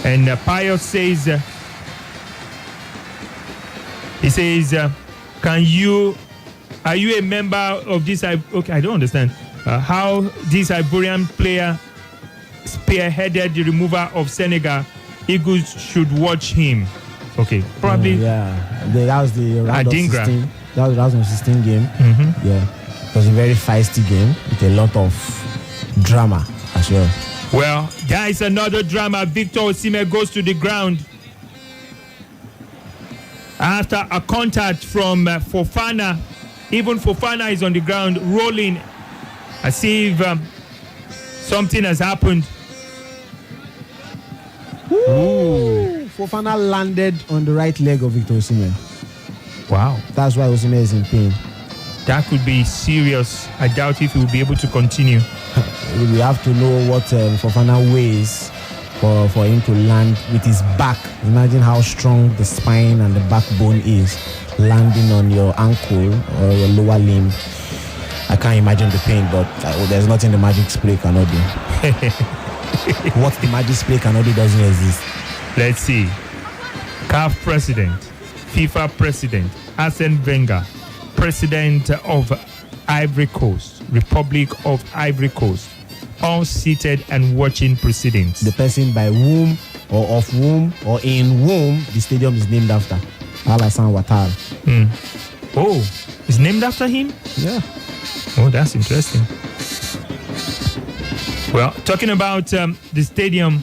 And Pius says, he says, are you a member of this? Okay, I don't understand how this Ivorian player spearheaded the removal of Senegal. Eagles should watch him. Okay, probably. That was the round of 16. That was the round of 16 game. Yeah, it was a very feisty game with a lot of drama as well. Well, there is another drama. Victor Osimhen goes to the ground after a contact from Fofana. Even Fofana is on the ground rolling as if something has happened. Ooh. Fofana landed on the right leg of Victor Osimhen. Wow. That's why Osimhen is in pain. That could be serious. I doubt if he will be able to continue. We have to know what Fofana weighs for him to land with his back. Imagine how strong the spine and the backbone is. Landing on your ankle or your lower limb. I can't imagine the pain, but there's nothing the magic spray cannot do. What the magic spray cannot do doesn't exist. Let's see. CAF president, FIFA president, Arsene Wenger, president of Ivory Coast, Republic of Ivory Coast, all seated and watching proceedings. The person by whom or of whom or in whom the stadium is named after. Alassane Ouattara. Oh, it's named after him? Yeah. Oh, that's interesting. Well, talking about the stadium,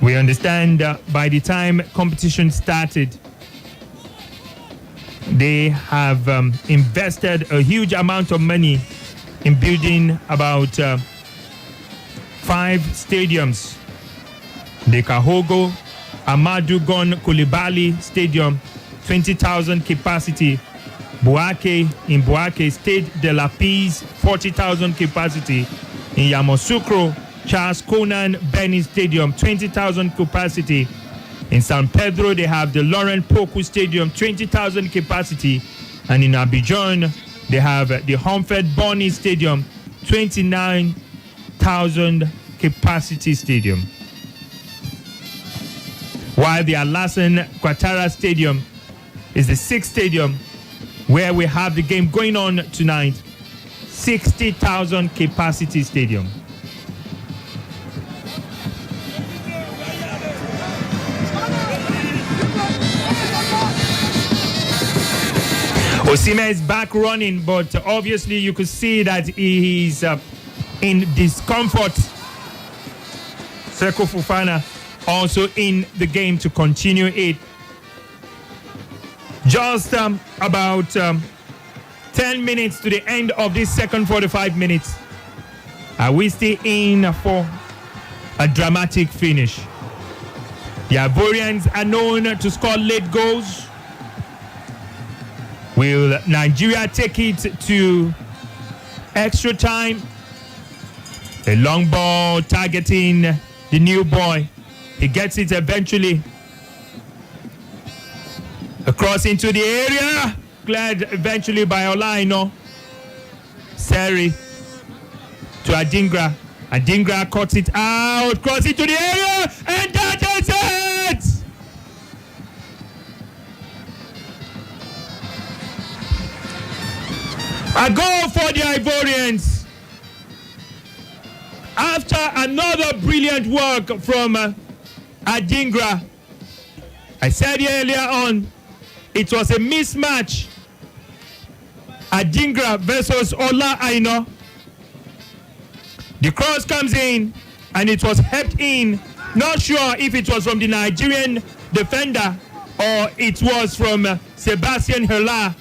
we understand by the time competition started, they have invested a huge amount of money in building about 5 stadiums. The Kahogo Amadou Gon Coulibaly Stadium, 20,000 capacity. In Bouaké, Stade de la Peace, 40,000 capacity. In Yamoussoukro, Charles Konan Benin Stadium, 20,000 capacity. In San Pedro, they have the Laurent Pokou Stadium, 20,000 capacity. And in Abidjan, they have the Humford Bonny Stadium, 29,000 capacity stadium. While the Alassane Ouattara Stadium is the 6th stadium where we have the game going on tonight, 60,000 capacity stadium. Osimhen is back running, but obviously you could see that he's in discomfort. Seko Fofana also in the game to continue it. Just about 10 minutes to the end of this second 45 minutes. Are we still in for a dramatic finish? The Ivorians are known to score late goals. Will Nigeria take it to extra time? A long ball targeting the new boy. He gets it eventually. Across into the area. Cleared eventually by Olaino. Seri to Adingra. Adingra cuts it out. Cross into the area. And that is it! A goal for the Ivorians. After another brilliant work from Adingra. I said earlier on, it was a mismatch. Adingra versus Ola Aino. The cross comes in and it was headed in. Not sure if it was from the Nigerian defender or it was from Sebastian Hela.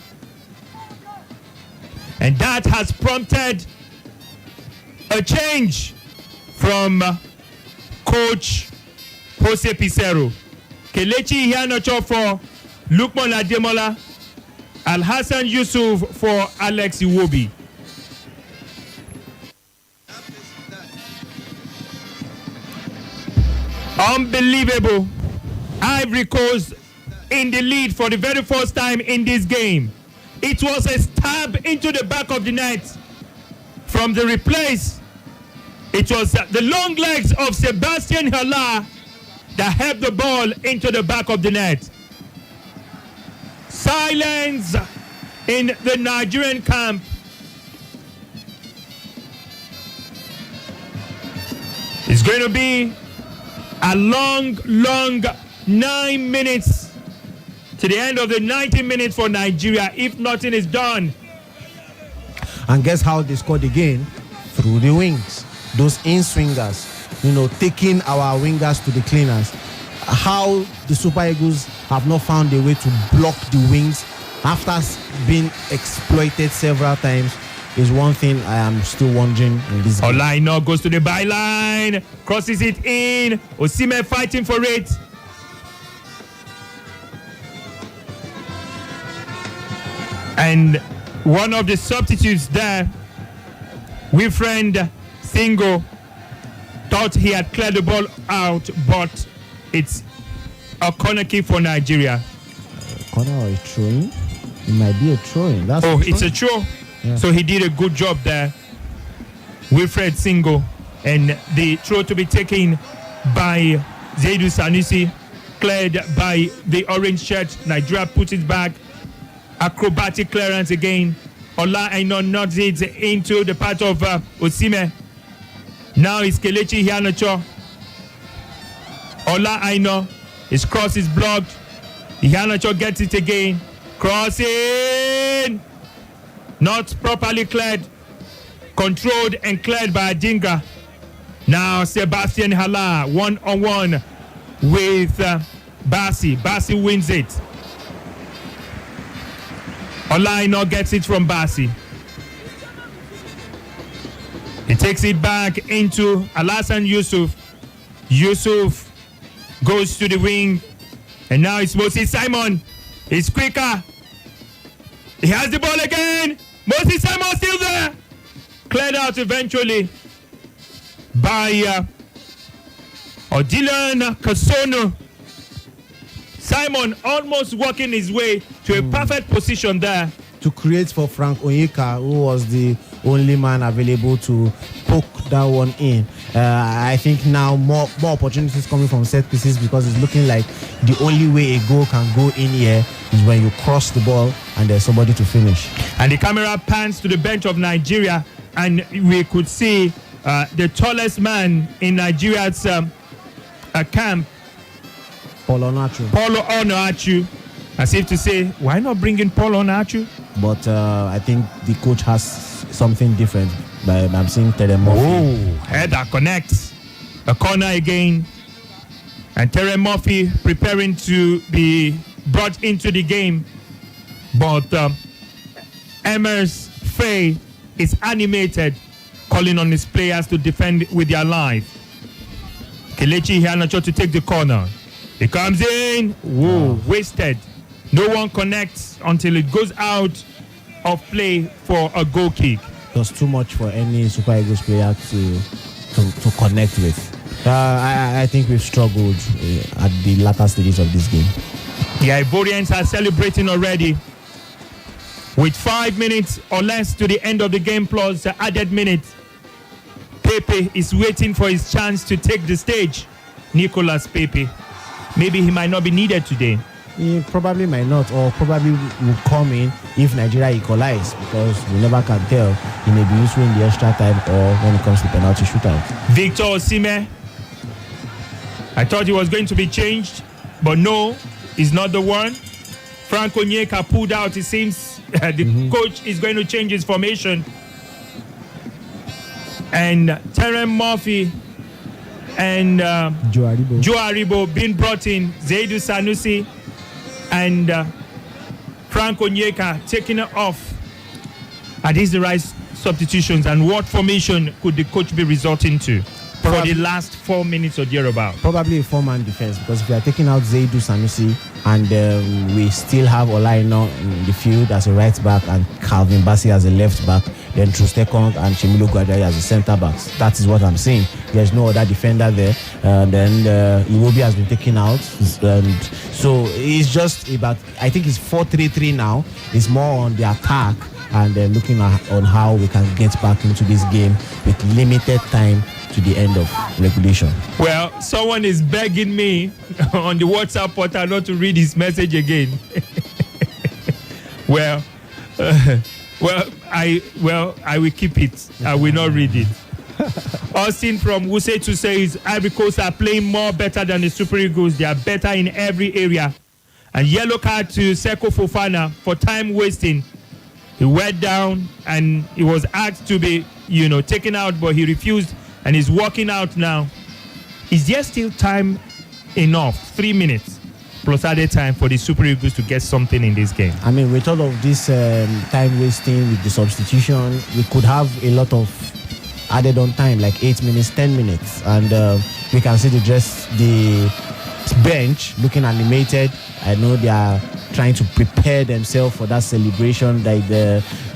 And that has prompted a change from coach Jose Pizarro. Kelechi Iheanacho for Lukman Ademola. Al-Hassan Yusuf for Alex Iwobi. Unbelievable. Ivory Coast in the lead for the very first time in this game. It was a stab into the back of the net from the replace. It was the long legs of Sebastian Hela that helped the ball into the back of the net. Silence in the Nigerian camp. It's going to be a long 9 minutes to the end of the 90 minutes for Nigeria if nothing is done. And guess how they scored again? Through the wings. Those in-swingers, taking our wingers to the cleaners. How the Super Eagles have not found a way to block the wings after being exploited several times is one thing I am still wondering in this game. Olaino goes to the byline, crosses it in. Osimhen fighting for it. And one of the substitutes there, Wilfred Singo, thought he had cleared the ball out, but it's a corner kick for Nigeria. Corner or a throw-in? It might be a throw-in. It's a throw. Yeah. So he did a good job there. Wilfred Singo. And the throw to be taken by Zaidu Sanusi, cleared by the orange shirt. Nigeria put it back. Acrobatic clearance again Ola Aino knocks it into the part of Osime. Now it's Kelechi Iheanacho. Ola Aino, his cross is blocked. Iheanacho gets it again. Crossing! Not properly cleared. Controlled and cleared by Adingra. Now Sebastian Hala, 1-on-1 with Bassi. Bassi wins it. Ola Aino gets it from Bassi. He takes it back into Alassane Yusuf. Yusuf goes to the wing. And now it's Moses Simon. He's quicker. He has the ball again. Moses Simon still there. Cleared out eventually by Odilon Kasono. Simon almost working his way to a perfect position there. To create for Frank Onyeka, who was the only man available to poke that one in. I think now more opportunities coming from set pieces, because it's looking like the only way a goal can go in here is when you cross the ball and there's somebody to finish. And the camera pans to the bench of Nigeria, and we could see the tallest man in Nigeria's camp, Paul Onuachu, as if to say, why not bring in Paul Onuachu? But I think the coach has something different. I'm seeing Terry Murphy. Oh, header connects. A corner again. And Terry Murphy preparing to be brought into the game. But Emers Faye is animated, calling on his players to defend with their life. Kelechi Iheanacho to take the corner. He comes in. Whoa, wasted. No one connects until it goes out of play for a goal kick. It was too much for any Super Eagles player to connect with. I think we've struggled at the latter stages of this game. The Ivorians are celebrating already. With 5 minutes or less to the end of the game plus the added minutes, Pepe is waiting for his chance to take the stage. Nicolas Pepe. Maybe he might not be needed today. He probably might not, or probably will come in if Nigeria equalize, because we never can tell. He may be useful in the extra time or when it comes to penalty shootout. Victor Osimhen. I thought he was going to be changed, but no, he's not the one. Frank Onyeka pulled out. It seems the coach is going to change his formation. And Terence Murphy and Joe Aribo being brought in. Zaidu Sanusi and Frank Onyeka taking it off. Are these the right substitutions? And what formation could the coach be resorting to for the last 4 minutes or thereabout? Probably a 4-man defense, because if we are taking out Zaidu Sanusi and we still have Olaino in the field as a right back and Calvin Bassi as a left back, then Trustekong and Chimilo Guadari as a centre backs. That is what I'm saying. There's no other defender there. Then Iwobi has been taken out. And so it's just about, I think it's 4-3-3 now. It's more on the attack and looking on how we can get back into this game with limited time to the end of regulation. Well, someone is begging me on the WhatsApp portal not to read his message again. I will keep it. I will not read it. Austin from Wusetu says Ivory Coast are playing more better than the Super Eagles. They are better in every area. And yellow card to Seko Fofana for time wasting. He went down and he was asked to be, taken out, but he refused and he's walking out now. Is there still time enough? 3 minutes plus added time for the Super Eagles to get something in this game? I mean, with all of this time wasting with the substitution, we could have a lot of added on time, like 8 minutes, 10 minutes, and we can see the bench looking animated. I know they are trying to prepare themselves for that celebration, that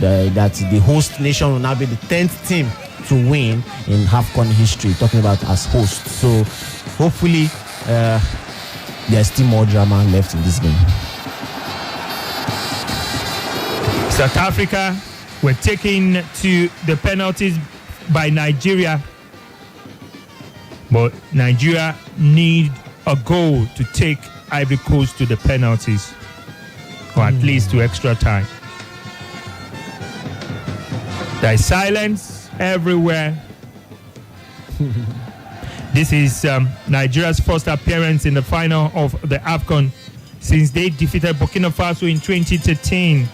the host nation will now be the 10th team to win in AFCON history, talking about as hosts. So hopefully there's still more drama left in this game. South Africa were taken to the penalties by Nigeria, but Nigeria need a goal to take Ivory Coast to the penalties, or at least to extra time. There is silence everywhere. This is Nigeria's first appearance in the final of the AFCON since they defeated Burkina Faso in 2013.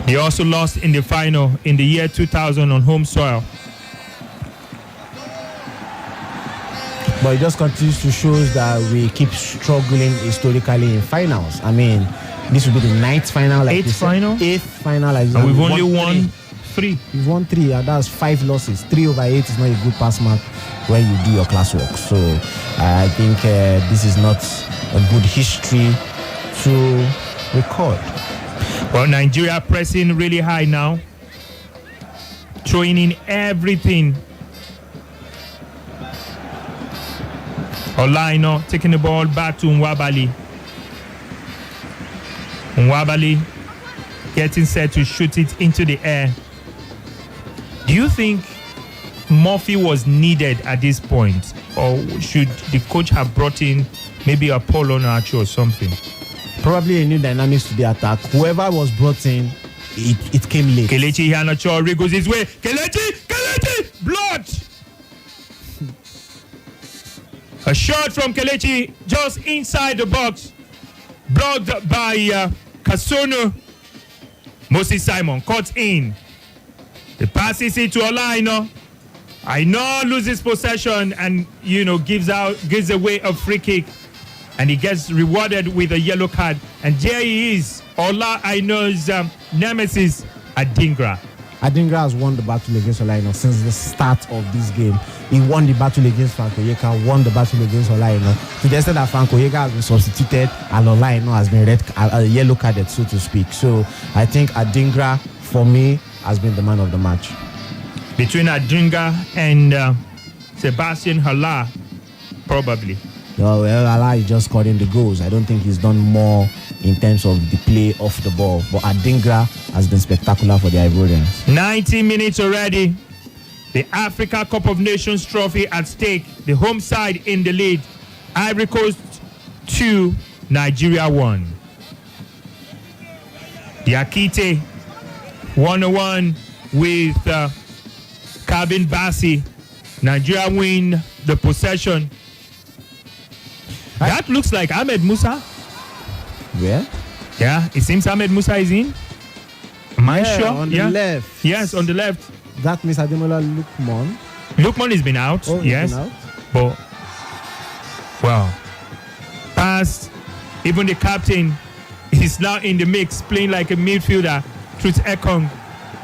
They also lost in the final in the year 2000 on home soil. But it just continues to show that we keep struggling historically in finals. I mean, this will be the ninth final. Like Eighth final? Eighth final. Like and we've only won 3. We've won 3, and that's 5 losses. 3 over 8 is not a good pass mark when you do your classwork. So I think this is not a good history to record. Well, Nigeria pressing really high now, throwing in everything. Olaino taking the ball back to Nwabali. Nwabali getting set to shoot it into the air. Do you think Murphy was needed at this point, or should the coach have brought in maybe Apollo Nacho or something? Probably a new dynamics to the attack. Whoever was brought in, it came late. Kelechi Iheanacho wriggles his way. Kelechi! Blood! A shot from Kelechi just inside the box. Blocked by Kasunu. Moses Simon caught in. The passes it to Olaino. Aino loses possession and gives away a free kick, and he gets rewarded with a yellow card. And there he is, Ola Aino's nemesis, Adingra. Adingra has won the battle against Olaino since the start of this game. He won the battle against Franco Yeka, won the battle against Olaino. To the extent that Franco Yeka has been substituted and Olaino has been yellow carded, so to speak. So I think Adingra, for me, has been the man of the match. Between Adingra and Sebastian Hala, probably. Well, Hala is just scoring the goals. I don't think he's done more in terms of the play off the ball. But Adingra has been spectacular for the Ivorians. 90 minutes already. The Africa Cup of Nations trophy at stake. The home side in the lead. Ivory Coast 2, Nigeria 1. The Akite 1-1 with Calvin Bassey. Nigeria win the possession. That looks like Ahmed Musa. Where? Yeah, it seems Ahmed Musa is in. Am I sure? On the left. Yes, on the left. That means Ademola Lukman. Lukman has been out. Oh, yes. Been out? But, well, past even the captain is now in the mix, playing like a midfielder. Truth Ekong.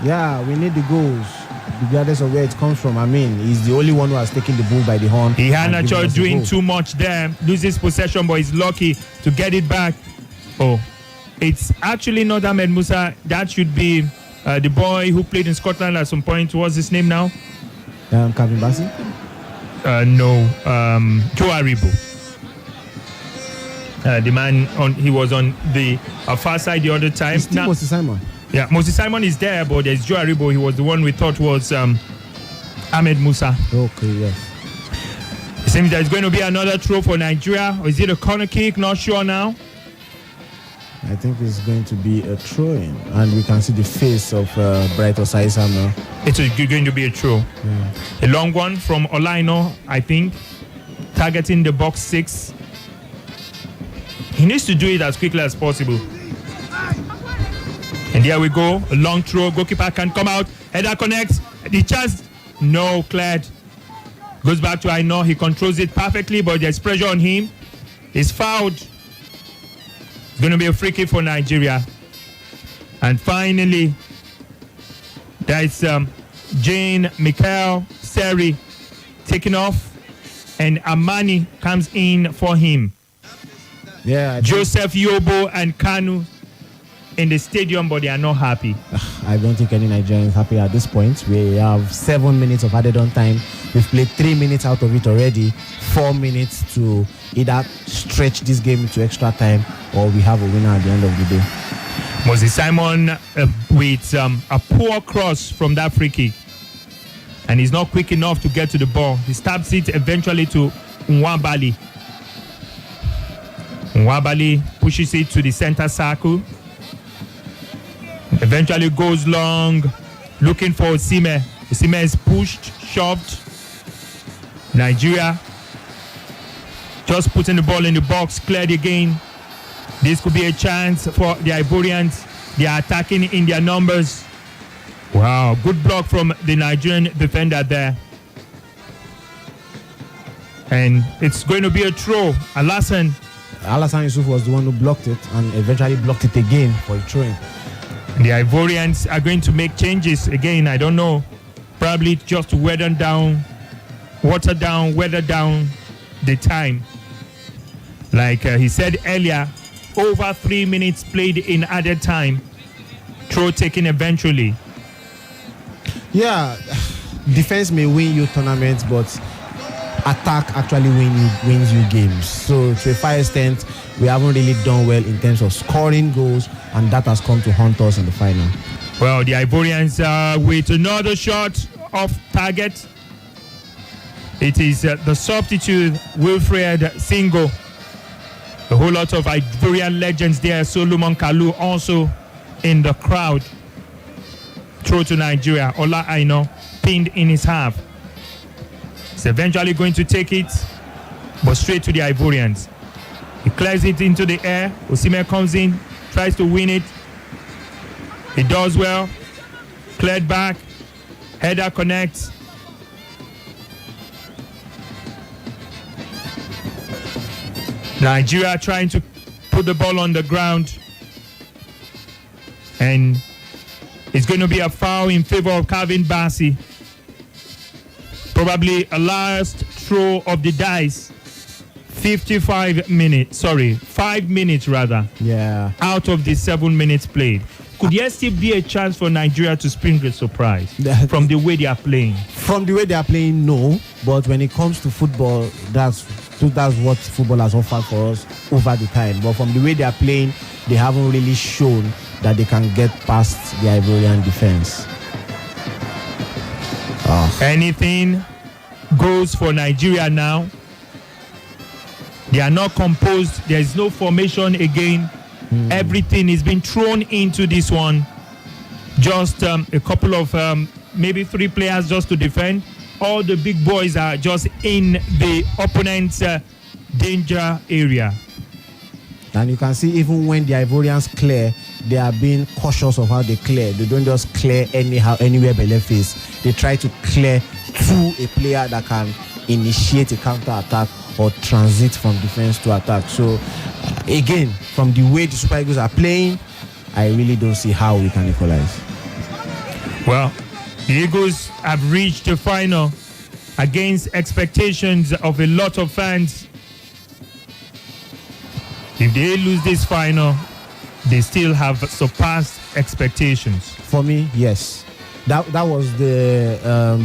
Yeah, we need the goals, regardless of where it comes from. I mean, he's the only one who has taken the bull by the horn. Iheanacho doing too much there. Loses possession, but he's lucky to get it back. Oh, it's actually not Ahmed Musa. That should be the boy who played in Scotland at some point. What's his name now? Calvin Bassey? No, Joe Aribo. The man he was on the far side the other time. Still Moses Simon. Yeah, Moses Simon is there, but there's Joe Aribo. He was the one we thought was Ahmed Musa. Okay, yes. It seems there's going to be another throw for Nigeria. Or is it a corner kick? Not sure now. I think it's going to be a throw-in, and we can see the face of Bright Osaisa now. It's going to be a throw. Yeah. A long one from Olaino, I think, targeting the box 6. He needs to do it as quickly as possible. And there we go, a long throw. Goalkeeper can come out. Header connects. The chance, no, cleared. Goes back to Aino. He controls it perfectly, but there's pressure on him. He's fouled. It's going to be a free kick for Nigeria. And finally, there's Jane Michael Seri taking off, and Amani comes in for him. Yeah, Joseph Yobo and Kanu in the stadium, but they are not happy. I don't think any Nigerian is happy at this point. We have 7 minutes of added on time. We've played 3 minutes out of it already. 4 minutes to either stretch this game into extra time, or we have a winner at the end of the day. Moses Simon with a poor cross from that free kick, and he's not quick enough to get to the ball. He stabs it eventually to Nwabali. Nwabali pushes it to the center circle. Eventually goes long, looking for Osimhen. Osimhen is pushed, shoved. Nigeria just putting the ball in the box, cleared again. This could be a chance for the Ivorians. They are attacking in their numbers. Wow, good block from the Nigerian defender there. And it's going to be a throw. Alassane Yusuf was the one who blocked it and eventually blocked it again for a throw-in. The Ivorians are going to make changes again. I don't know. Probably just to water down the time. Like he said earlier, over 3 minutes played in added time. Throw taken eventually. Yeah, defense may win you tournaments, but attack actually wins you games. So to a far extent, we haven't really done well in terms of scoring goals, and that has come to haunt us in the final. Well, the Ivorians with another shot off target. It is the substitute Wilfred Singo. A whole lot of Ivorian legends there. Solomon Kalou also in the crowd. Throw to Nigeria. Ola Aino pinned in his half. He's eventually going to take it, but straight to the Ivorians. He clears it into the air. Osimhen comes in, tries to win it. He does well. Cleared back. Header connects. Nigeria trying to put the ball on the ground. And it's going to be a foul in favor of Calvin Bassey. Probably a last throw of the dice. 5 minutes rather. Yeah. Out of the 7 minutes played. Could there still be a chance for Nigeria to spring a surprise from the way they are playing? From the way they are playing, no. But when it comes to football, that's what football has offered for us over the time. But from the way they are playing, they haven't really shown that they can get past the Ivorian defense. Anything goes for Nigeria now. They are not composed. There is no formation again. Everything is being thrown into this one. Just a couple of maybe 3 players just to defend. All the big boys are just in the opponent's danger area. And you can see even when the Ivorians clear, they are being cautious of how they clear. They don't just clear anyhow, anywhere by left face. They try to clear to a player that can initiate a counter-attack or transit from defense to attack. So, again, from the way the Super Eagles are playing, I really don't see how we can equalize. Well, the Eagles have reached the final against expectations of a lot of fans. If they lose this final, they still have surpassed expectations. For me, yes. That was the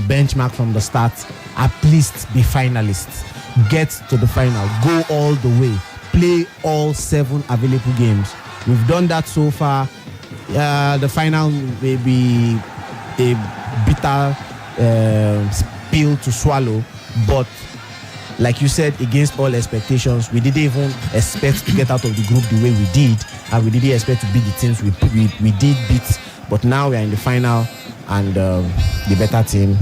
benchmark from the start. At least be finalists. Get to the final. Go all the way. Play all 7 available games. We've done that so far. The final may be a bitter pill to swallow, but like you said, against all expectations, we didn't even expect to get out of the group the way we did, and we didn't expect to beat the teams we did beat. But now we are in the final, and the better team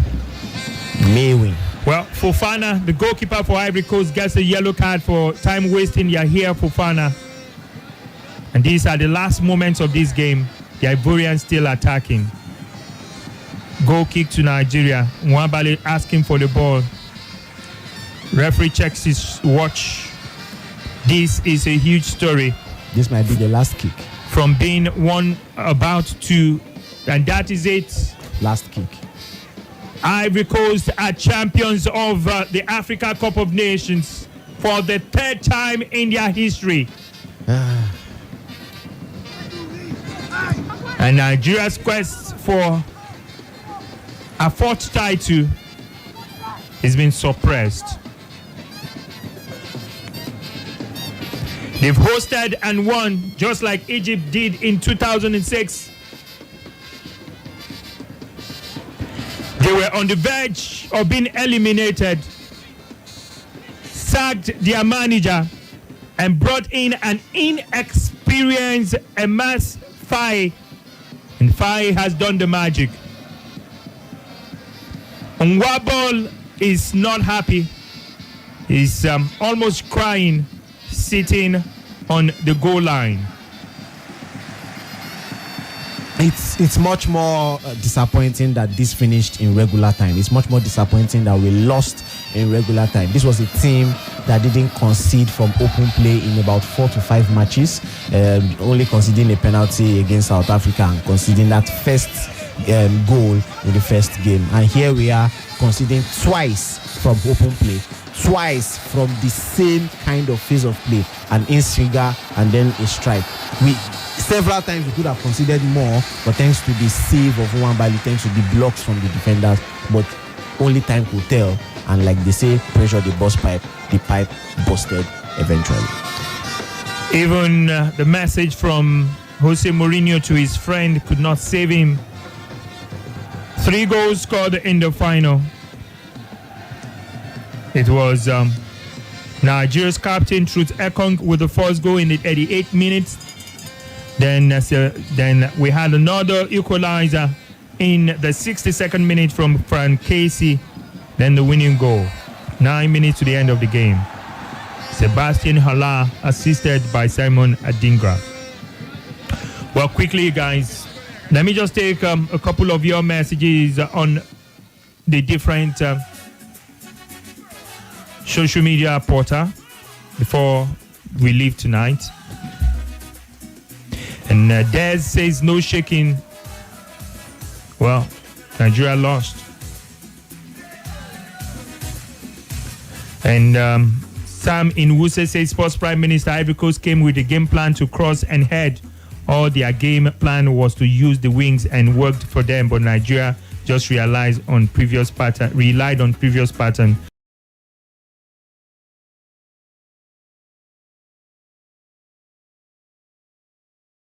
may win. Well, Fofana, the goalkeeper for Ivory Coast, gets a yellow card for time wasting. You're here, Fofana. And these are the last moments of this game. The Ivorians still attacking. Goal kick to Nigeria. Nwabali asking for the ball. Referee checks his watch. This is a huge story. This might be the last kick. From being 1 about 2, and that is it. Last kick. Ivory Coast are champions of the Africa Cup of Nations for the 3rd time in their history. And Nigeria's quest for a 4th title has been suppressed. They've hosted and won just like Egypt did in 2006. They were on the verge of being eliminated, sacked their manager, and brought in an inexperienced Emas Faye And Faye has done the magic. Nwabol is not happy. He's almost crying, sitting on the goal line. It's much more disappointing that this finished in regular time. It's much more disappointing that we lost in regular time. This was a team that didn't concede from open play in about 4 to 5 matches, only conceding a penalty against South Africa and conceding that first goal in the first game. And here we are conceding twice from open play, twice from the same kind of phase of play, an in-swinger and then a strike. Several times we could have considered more, but thanks to the save of Nwabali, thanks to the blocks from the defenders, but only time could tell. And like they say, pressure the burst pipe, the pipe busted eventually. Even the message from Jose Mourinho to his friend could not save him. 3 goals scored in the final. It was Nigeria's captain Truth Ekong with the first goal in the 88 minutes. Then we had another equalizer in the 62nd minute from Frank Casey. Then the winning goal. 9 minutes to the end of the game. Sebastian Hala assisted by Simon Adingra. Well, quickly, guys, let me just take a couple of your messages on the different social media portal before we leave tonight. And Des says no shaking. Well, Nigeria lost. And Sam in Wuse says Sports Prime Minister Ivory Coast came with a game plan to cross and head. All their game plan was to use the wings and worked for them, but Nigeria just relied on previous pattern